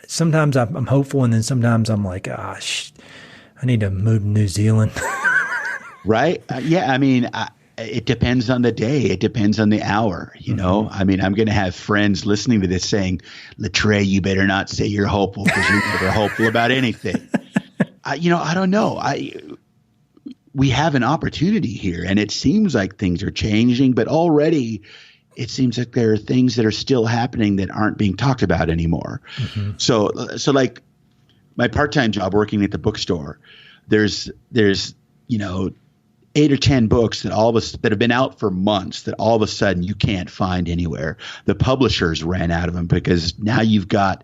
sometimes I'm hopeful, and then sometimes I'm like, gosh, I need to move to New Zealand. Right? Yeah. I mean, it depends on the day. It depends on the hour. Mm-hmm. I mean, I'm going to have friends listening to this saying, Latre, you better not say you're hopeful because you're never hopeful about anything. I don't know. We have an opportunity here, and it seems like things are changing, but already it seems like there are things that are still happening that aren't being talked about anymore. Mm-hmm. So like my part-time job working at the bookstore, there's 8 or 10 books that that have been out for months that all of a sudden you can't find anywhere. The publishers ran out of them because now you've got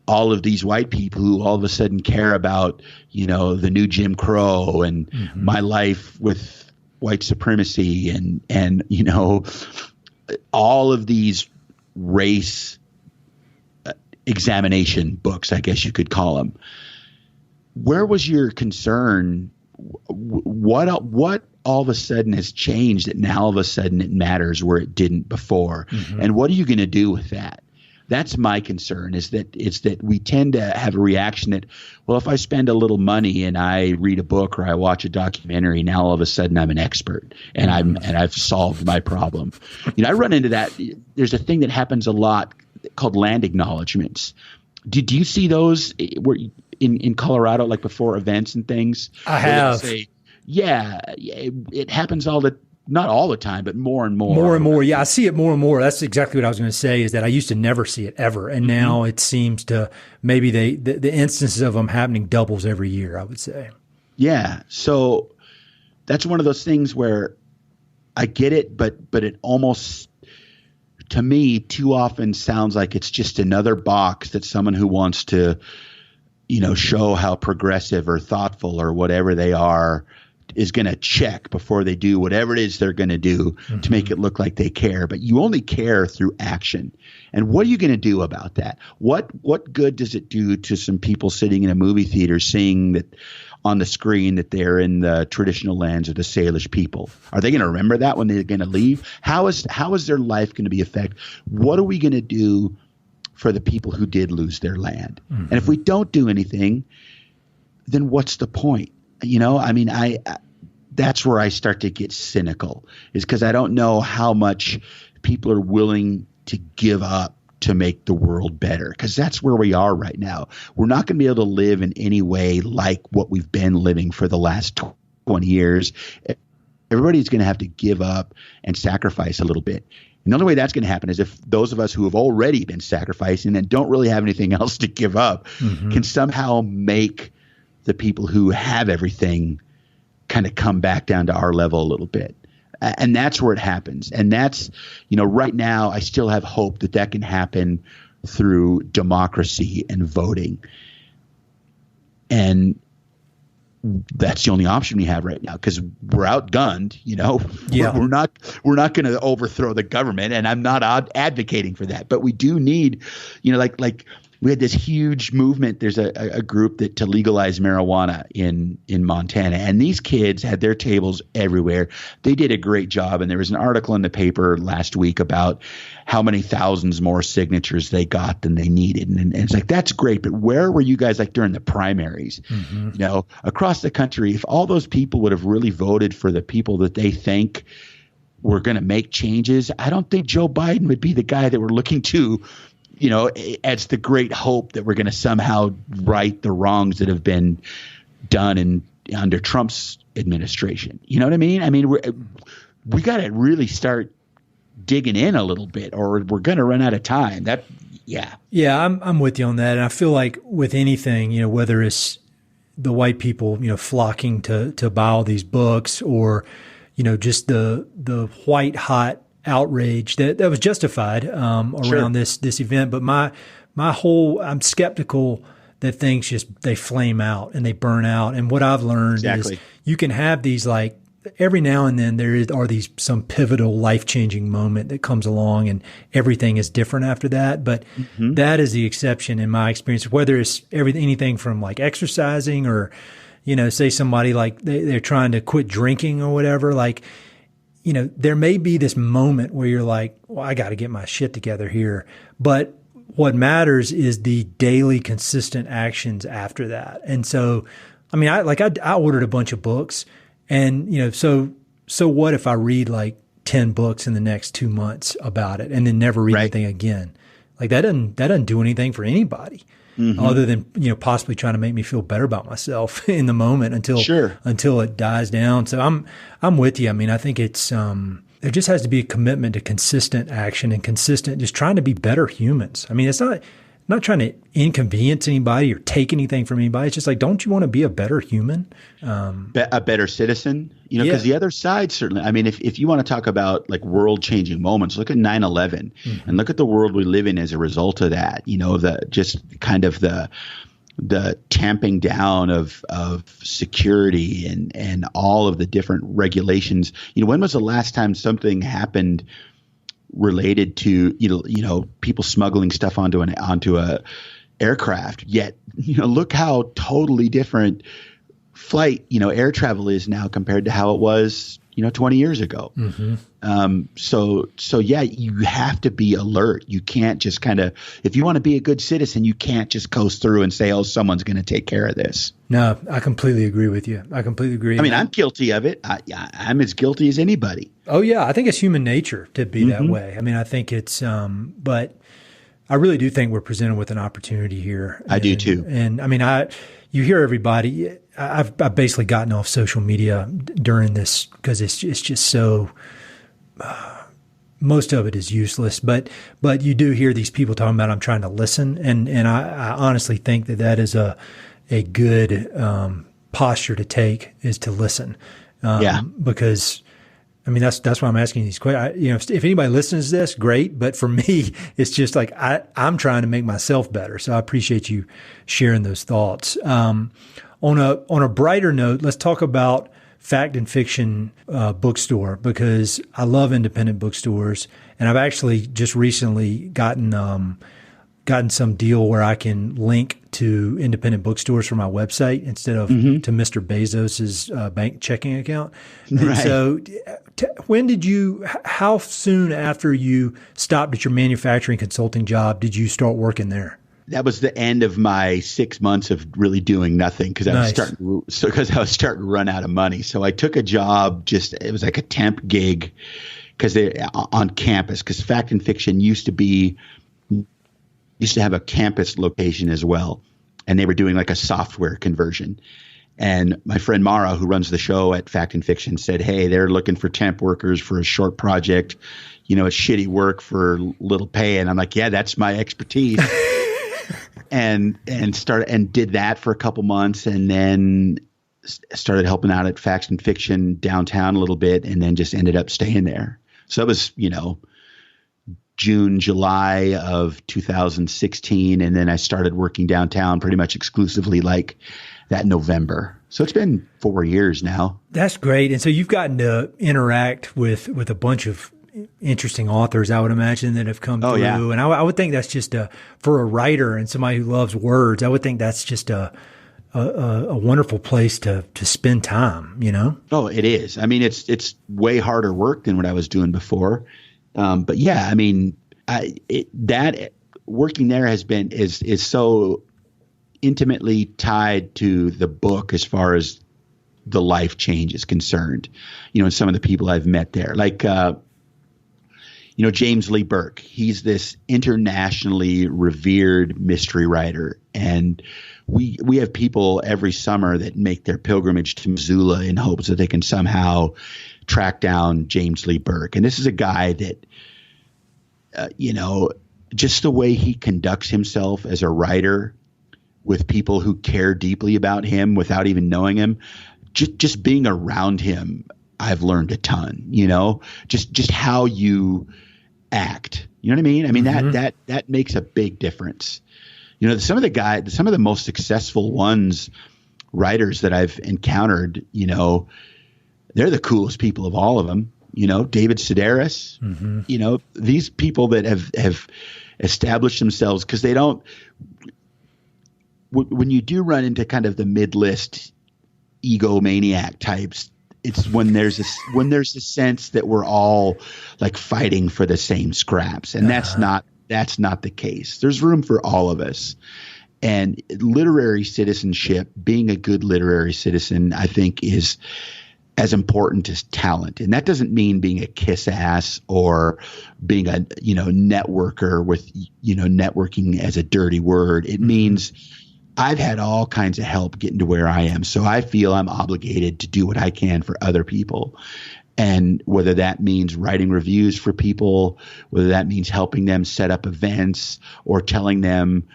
all of these white people who all of a sudden care about, the new Jim Crow and mm-hmm. my life with white supremacy and all of these race examination books, I guess you could call them. Where was your concern? What all of a sudden has changed that now all of a sudden it matters where it didn't before? Mm-hmm. And what are you going to do with that? That's my concern, is that we tend to have a reaction that, well, if I spend a little money and I read a book or I watch a documentary, now all of a sudden I'm an expert and I've solved my problem. I run into that. There's a thing that happens a lot called land acknowledgments. Did you see those in Colorado, like before events and things? I have. It happens not all the time, but more and more. More and more. Yeah, I see it more and more. That's exactly what I was going to say, is that I used to never see it ever. And mm-hmm. now it seems to maybe the instances of them happening doubles every year, I would say. Yeah. So that's one of those things where I get it, but it almost, to me, too often sounds like it's just another box that someone who wants to, show how progressive or thoughtful or whatever they are is going to check before they do whatever it is they're going to do mm-hmm. to make it look like they care. But you only care through action. And what are you going to do about that? What good does it do to some people sitting in a movie theater seeing that on the screen that they're in the traditional lands of the Salish people? Are they going to remember that when they're going to leave? How is their life going to be affected? What are we going to do for the people who did lose their land? Mm-hmm. And if we don't do anything, then what's the point? That's where I start to get cynical, is because I don't know how much people are willing to give up to make the world better, because that's where we are right now. We're not going to be able to live in any way like what we've been living for the last 20 years. Everybody's going to have to give up and sacrifice a little bit. And the only way that's going to happen is if those of us who have already been sacrificing and don't really have anything else to give up mm-hmm. can somehow make the people who have everything kind of come back down to our level a little bit. And that's where it happens. And that's, right now I still have hope that can happen through democracy and voting. And that's the only option we have right now because we're outgunned. Yeah. We're not going to overthrow the government, and I'm not advocating for that. But we do need, like we had this huge movement. There's a group to legalize marijuana in Montana, and these kids had their tables everywhere. They did a great job, and there was an article in the paper last week about how many thousands more signatures they got than they needed, and it's like that's great. But where were you guys like during the primaries? Mm-hmm. Across the country, if all those people would have really voted for the people that they think were going to make changes, I don't think Joe Biden would be the guy that we're looking to. As the great hope that we're going to somehow right the wrongs that have been done under Trump's administration. You know what I mean? I mean, we got to really start digging in a little bit, or we're going to run out of time. Yeah, I'm with you on that, and I feel like with anything, whether it's the white people, flocking to buy all these books, or just the white hot outrage that was justified around this event. But my whole, I'm skeptical that things they flame out and they burn out. And what I've learned is you can have these, like, every now and then are these some pivotal life-changing moment that comes along and everything is different after that. But that is the exception in my experience, whether it's anything from like exercising or, say somebody like they're trying to quit drinking or whatever, like, there may be this moment where you're like, well, I got to get my shit together here. But what matters is the daily consistent actions after that. And so, I mean, I ordered a bunch of books, and, so what if I read like 10 books in the next 2 months about it and then never read anything again? Like that doesn't do anything for anybody. Other than, possibly trying to make me feel better about myself in the moment until it dies down. So I'm with you. I mean, I think it's, there just has to be a commitment to consistent action and consistent, just trying to be better humans. I mean, it's not trying to inconvenience anybody or take anything from anybody. It's just like, don't you want to be a better human? A better citizen, because the other side, certainly, I mean, if you want to talk about like world changing moments, look at 9/11 and look at the world we live in as a result of that, the tamping down of security and all of the different regulations. When was the last time something happened related to people smuggling stuff onto a aircraft? Yet look how totally different flight air travel is now compared to how it was 20 years ago. So yeah, you have to be alert. You can't just if you want to be a good citizen, you can't just coast through and say, oh, someone's going to take care of this. No, I completely agree with you. I completely agree. I mean, I'm guilty of it. I'm as guilty as anybody. Oh yeah. I think it's human nature to be that way. I mean, I think it's, but I really do think we're presented with an opportunity here. I do too. And I mean, you hear everybody. I've basically gotten off social media during this because it's just so. Most of it is useless, but you do hear these people talking about I'm trying to listen, and I honestly think that is a good posture to take, is to listen. Because. I mean, that's why I'm asking these questions. If anybody listens to this, great. But for me, it's just like I'm trying to make myself better. So I appreciate you sharing those thoughts. On a brighter note, let's talk about Fact and Fiction Bookstore, because I love independent bookstores, and I've actually just recently gotten some deal where I can link to independent bookstores for my website instead of to Mr. Bezos's bank checking account. And so how soon after you stopped at your manufacturing consulting job did you start working there? That was the end of my 6 months of really doing nothing because I was starting to run out of money. So I took a job, it was like a temp gig on campus, because Fact and Fiction used to have a campus location as well, and they were doing like a software conversion. And my friend Mara, who runs the show at Fact and Fiction, said, hey, they're looking for temp workers for a short project, it's shitty work for little pay. And I'm like, yeah, that's my expertise. and did that for a couple months, and then started helping out at Fact and Fiction downtown a little bit, and then just ended up staying there. So it was, June, July of 2016. And then I started working downtown pretty much exclusively like that November. So it's been 4 years now. That's great. And so you've gotten to interact with a bunch of interesting authors, I would imagine, that have come through. Yeah. And I would think that's just for a writer and somebody who loves words, I would think that's just a wonderful place to spend time, you know? Oh, it is. I mean, it's way harder work than what I was doing before. But yeah, I mean, that working there is so intimately tied to the book as far as the life change is concerned, you know, and some of the people I've met there, like, you know, James Lee Burke, he's this internationally revered mystery writer. And we have people every summer that make their pilgrimage to Missoula in hopes that they can somehow track down James Lee Burke. And this is a guy that, you know, just the way he conducts himself as a writer with people who care deeply about him without even knowing him, just being around him, I've learned a ton, you know, just how you act. You know what I mean? I mean, that makes a big difference. You know, some of the most successful writers that I've encountered, you know, they're the coolest people of all of them. You know, David Sedaris, you know, these people that have established themselves, because they don't, when you do run into kind of the mid-list egomaniac types, it's when there's a sense that we're all like fighting for the same scraps. And that's not the case. There's room for all of us. And literary citizenship, being a good literary citizen, I think is as important as talent. And that doesn't mean being a kiss ass or being a, you know, networker with, you know, networking as a dirty word. It means I've had all kinds of help getting to where I am. So I feel I'm obligated to do what I can for other people. And whether that means writing reviews for people, whether that means helping them set up events or telling them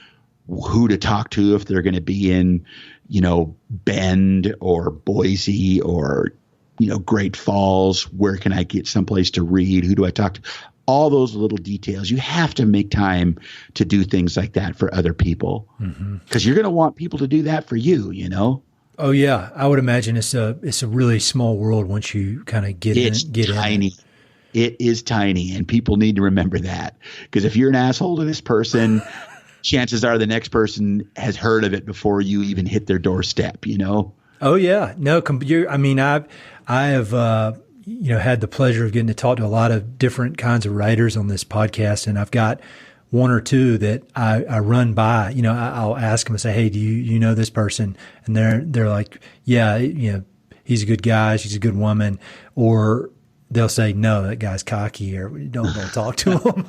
who to talk to if they're going to be in, you know, Bend or Boise or, you know, Great Falls, where can I get someplace to read? Who do I talk to? All those little details. You have to make time to do things like that for other people, because you're going to want people to do that for you, you know? Oh yeah. I would imagine it's a really small world once you kind of get tiny. in. It is tiny. And people need to remember that, because if you're an asshole to this person, chances are the next person has heard of it before you even hit their doorstep, you know? Oh yeah. No, I mean, I have, you know, had the pleasure of getting to talk to a lot of different kinds of writers on this podcast. And I've got one or two that I run by, you know, I'll ask them and say, hey, do you know this person? And they're like, yeah, you know, he's a good guy. She's a good woman. Or they'll say, no, that guy's cocky, or don't talk to him,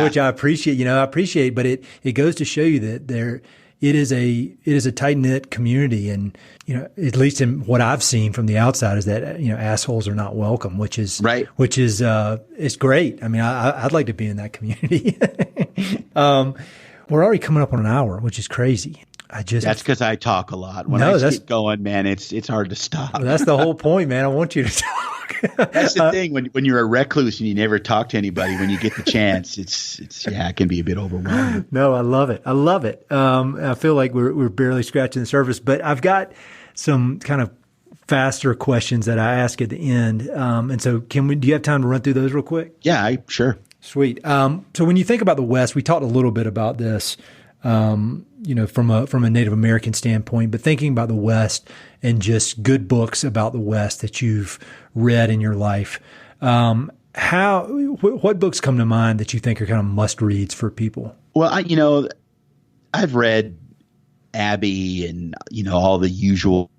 which I appreciate, but it goes to show you that it is a tight knit community. And, you know, at least in what I've seen from the outside is that, you know, assholes are not welcome, which is right. It's great. I mean, I'd like to be in that community. We're already coming up on an hour, which is crazy. That's because I talk a lot. When I keep going, man, it's hard to stop. Well, that's the whole point, man. I want you to talk. That's the thing. When you're a recluse and you never talk to anybody, when you get the chance, it can be a bit overwhelming. No, I love it. I feel like we're barely scratching the surface, but I've got some kind of faster questions that I ask at the end. And so do you have time to run through those real quick? Yeah, sure. Sweet. So when you think about the West, we talked a little bit about this, you know, from a Native American standpoint, but thinking about the West and just good books about the West that you've read in your life, what books come to mind that you think are kind of must reads for people? Well, I've read Abby and, you know, all the usual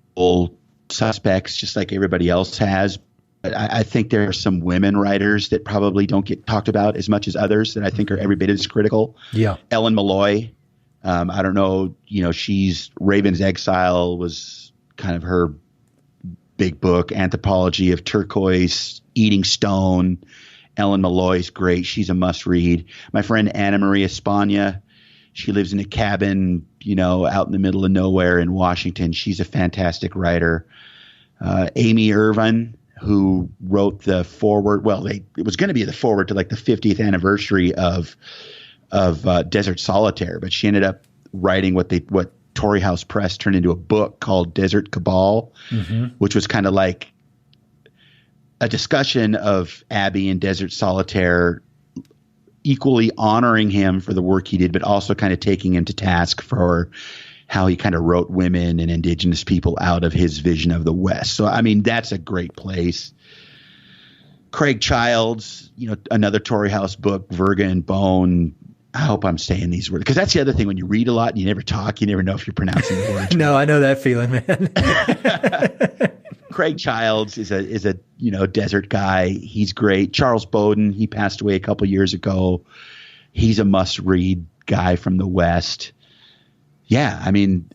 suspects, just like everybody else has. But I think there are some women writers that probably don't get talked about as much as others that I think are every bit as critical. Yeah. Ellen Malloy. I don't know, you know, Raven's Exile was kind of her big book. Anthropology of Turquoise, Eating Stone. Ellen Malloy's great. She's a must read. My friend Anna Maria Spagna, she lives in a cabin, you know, out in the middle of nowhere in Washington. She's a fantastic writer. Amy Irvin, who wrote the foreword. Well, it was going to be the foreword to like the 50th anniversary of Desert Solitaire, but she ended up writing what Torrey House Press turned into a book called Desert Cabal, which was kind of like a discussion of Abbey and Desert Solitaire, equally honoring him for the work he did, but also kind of taking him to task for how he kind of wrote women and indigenous people out of his vision of the West. So, I mean, that's a great place. Craig Childs, another Torrey House book, Virga and Bone. I hope I'm saying these words, because that's the other thing. When you read a lot and you never talk, you never know if you're pronouncing the words. No, I know that feeling, man. Craig Childs is a desert guy. He's great. Charles Bowden, he passed away a couple years ago. He's a must-read guy from the West. Yeah, I mean,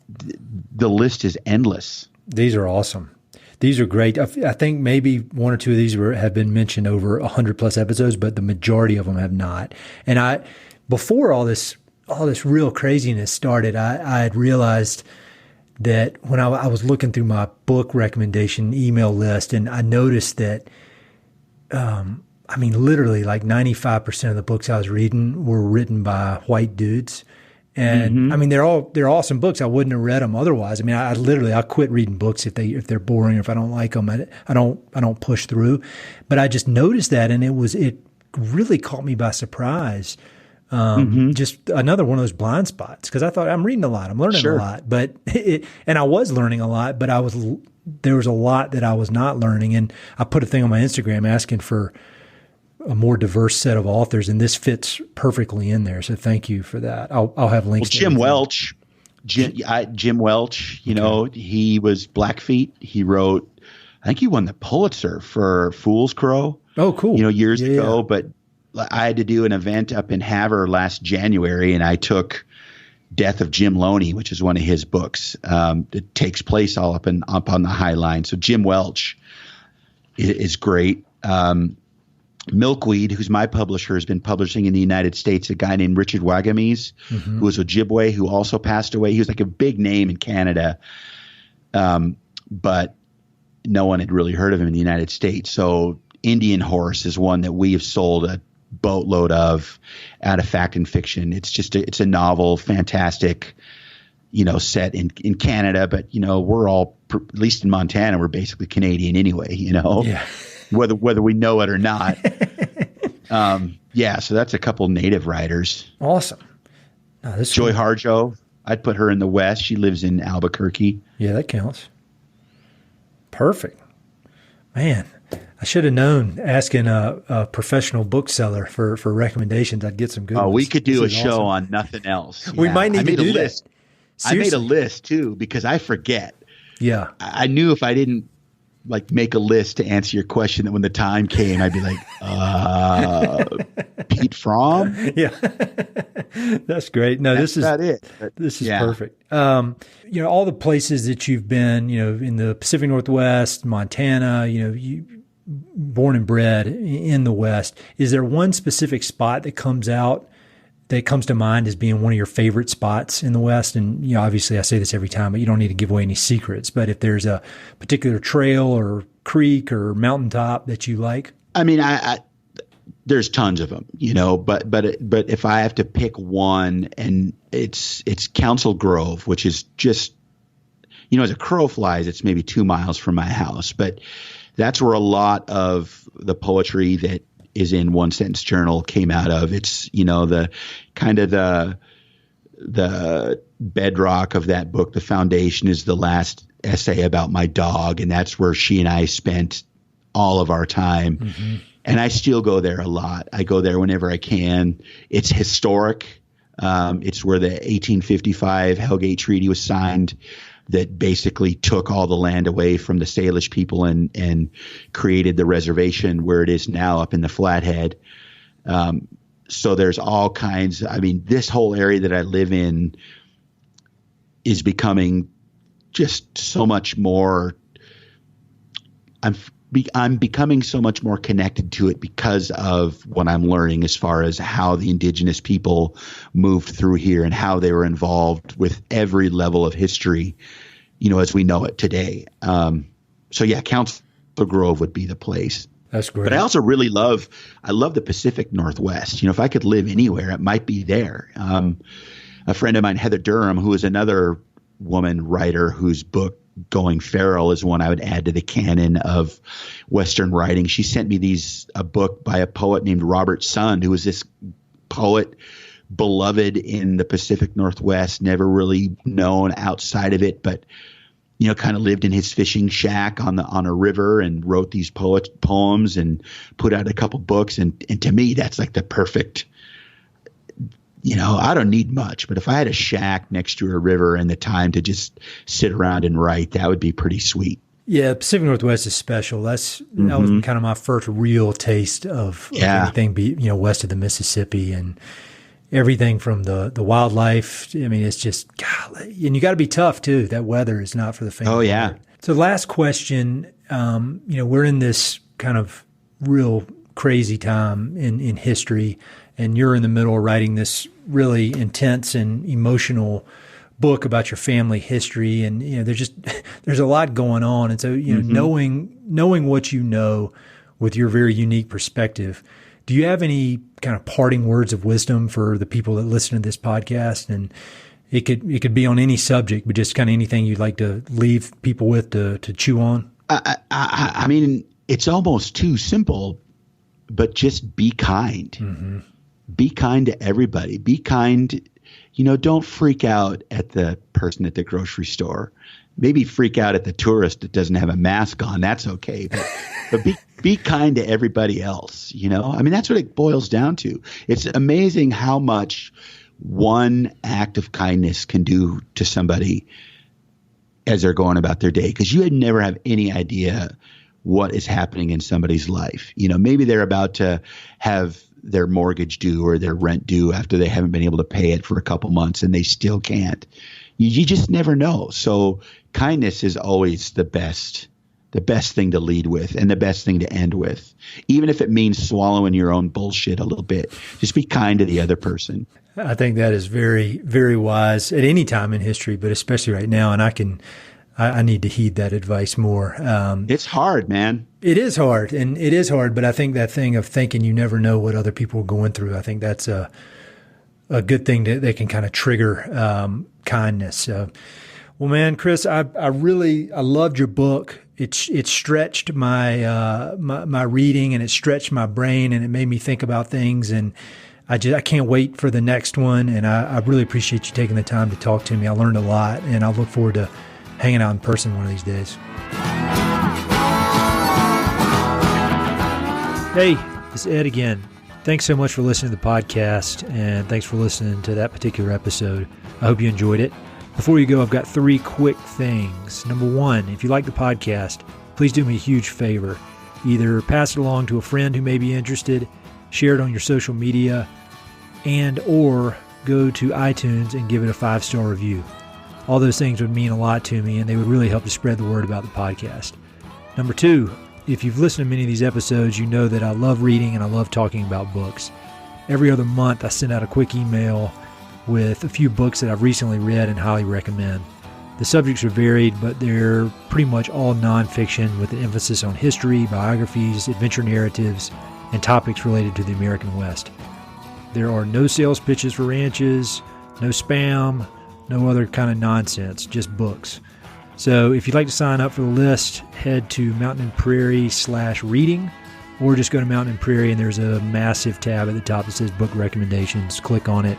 the list is endless. These are awesome. These are great. I think maybe one or two of these have been mentioned over 100+ episodes, but the majority of them have not. And before all this real craziness started, I had realized that when I was looking through my book recommendation email list, and I noticed that, literally like 95% of the books I was reading were written by white dudes. And they're awesome books. I wouldn't have read them otherwise. I mean, I quit reading books if they're boring or if I don't like them. I don't push through. But I just noticed that, and it really caught me by surprise. Just another one of those blind spots, because I thought I'm reading a lot, I'm learning a lot, and I was learning a lot, but there was a lot that I was not learning. And I put a thing on my Instagram asking for a more diverse set of authors, and this fits perfectly in there. So thank you for that. I'll have links. Well, Jim Welch, he was Blackfeet. He wrote, I think he won the Pulitzer for Fool's Crow. Oh, cool. Years ago, but I had to do an event up in Havre last January, and I took Death of Jim Loney, which is one of his books. It takes place all up on the High Line. So Jim Welch is great. Milkweed, who's my publisher, has been publishing in the United States, a guy named Richard Wagamise, who was Ojibwe, who also passed away. He was like a big name in Canada, but no one had really heard of him in the United States. So Indian Horse is one that we have sold a boatload of out of Fact and Fiction. It's a novel, fantastic, set in Canada, but we're all, at least in Montana, we're basically Canadian anyway, Yeah. whether we know it or not. So that's a couple native writers. Awesome. Joy Harjo, I'd put her in the West. She lives in Albuquerque. Yeah, that counts. Perfect. Man, I should have known asking a professional bookseller for recommendations. I'd get some good ones. We could do a show on nothing else. We might need to do that. I made a list too, because I forget. Yeah. I knew if I didn't make a list to answer your question, that when the time came, I'd be like, Pete Fromm? Yeah. That's great. No, this is perfect. All the places that you've been, in the Pacific Northwest, Montana, you born and bred in the West. Is there one specific spot that comes to mind as being one of your favorite spots in the West? And, obviously I say this every time, but you don't need to give away any secrets. But if there's a particular trail or creek or mountaintop that you like? I mean, there's tons of them, but if I have to pick one, and it's Council Grove, which is just, as a crow flies, it's maybe 2 miles from my house, but that's where a lot of the poetry that is in One Sentence Journal came out of. It's, the kind of the bedrock of that book. The foundation is the last essay about my dog. And that's where she and I spent all of our time. Mm-hmm. And I still go there a lot. I go there whenever I can. It's historic. It's where the 1855 Hellgate Treaty was signed, that basically took all the land away from the Salish people and created the reservation where it is now up in the Flathead. So there's all kinds. I mean, this whole area that I live in is becoming just so much more. I'm becoming so much more connected to it because of what I'm learning as far as how the indigenous people moved through here and how they were involved with every level of history, as we know it today. Council Grove would be the place. That's great. But I also really love the Pacific Northwest. If I could live anywhere, it might be there. A friend of mine, Heather Durham, who is another woman writer whose book Going Feral is one I would add to the canon of Western writing. She sent me a book by a poet named Robert Sund, who was this poet beloved in the Pacific Northwest, never really known outside of it, but kind of lived in his fishing shack on a river and wrote these poems and put out a couple books. And to me, that's like the perfect, I don't need much, but if I had a shack next to a river and the time to just sit around and write, that would be pretty sweet. Yeah, Pacific Northwest is special. That was kind of my first real taste of anything west of the Mississippi, and everything from the wildlife. I mean, it's just, golly, and you got to be tough too. That weather is not for the faint. Oh yeah. So last question, we're in this kind of real crazy time in history, and you're in the middle of writing this really intense and emotional book about your family history. And, there's a lot going on. And so, knowing what you know with your very unique perspective, do you have any kind of parting words of wisdom for the people that listen to this podcast? And it could be on any subject, but just kind of anything you'd like to leave people with to chew on. I mean, it's almost too simple, but just be kind. Mm-hmm. Be kind to everybody. Be kind. Don't freak out at the person at the grocery store. Maybe freak out at the tourist that doesn't have a mask on. That's okay. But be kind to everybody else. I mean, that's what it boils down to. It's amazing how much one act of kindness can do to somebody as they're going about their day, because you would never have any idea what is happening in somebody's life. Maybe they're about to have their mortgage due or their rent due after they haven't been able to pay it for a couple months and they still can't. You just never know. So kindness is always the best thing to lead with and the best thing to end with, even if it means swallowing your own bullshit a little bit. Just be kind to the other person. I think that is very, very wise at any time in history, but especially right now. And I need to heed that advice more. It's hard, man. It is hard, but I think that thing of thinking you never know what other people are going through, I think that's a good thing that can kind of trigger kindness. Well, man, Chris, I loved your book. It stretched my reading, and it stretched my brain, and it made me think about things. And I can't wait for the next one. And I really appreciate you taking the time to talk to me. I learned a lot, and I look forward to hanging out in person one of these days. Hey, it's Ed again. Thanks so much for listening to the podcast, and thanks for listening to that particular episode. I hope you enjoyed it. Before you go, I've got 3 quick things. Number 1, if you like the podcast, please do me a huge favor. Either pass it along to a friend who may be interested, share it on your social media, or go to iTunes and give it a 5-star review. All those things would mean a lot to me, and they would really help to spread the word about the podcast. Number 2, if you've listened to many of these episodes, you know that I love reading and I love talking about books. Every other month, I send out a quick email with a few books that I've recently read and highly recommend. The subjects are varied, but they're pretty much all nonfiction with an emphasis on history, biographies, adventure narratives, and topics related to the American West. There are no sales pitches for ranches, no spam, no other kind of nonsense, just books. So if you'd like to sign up for the list, head to Mountain and Prairie/reading, or just go to Mountain and Prairie and there's a massive tab at the top that says book recommendations. Click on it.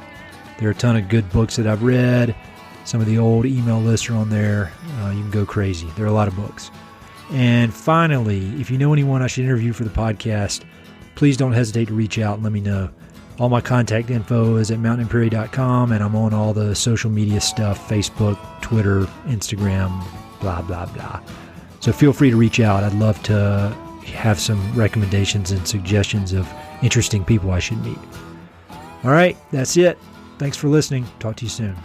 There are a ton of good books that I've read. Some of the old email lists are on there. You can go crazy. There are a lot of books. And finally, if you know anyone I should interview for the podcast, please don't hesitate to reach out and let me know. All my contact info is at mountainandprairie.com, and I'm on all the social media stuff, Facebook, Twitter, Instagram, blah, blah, blah. So feel free to reach out. I'd love to have some recommendations and suggestions of interesting people I should meet. All right, that's it. Thanks for listening. Talk to you soon.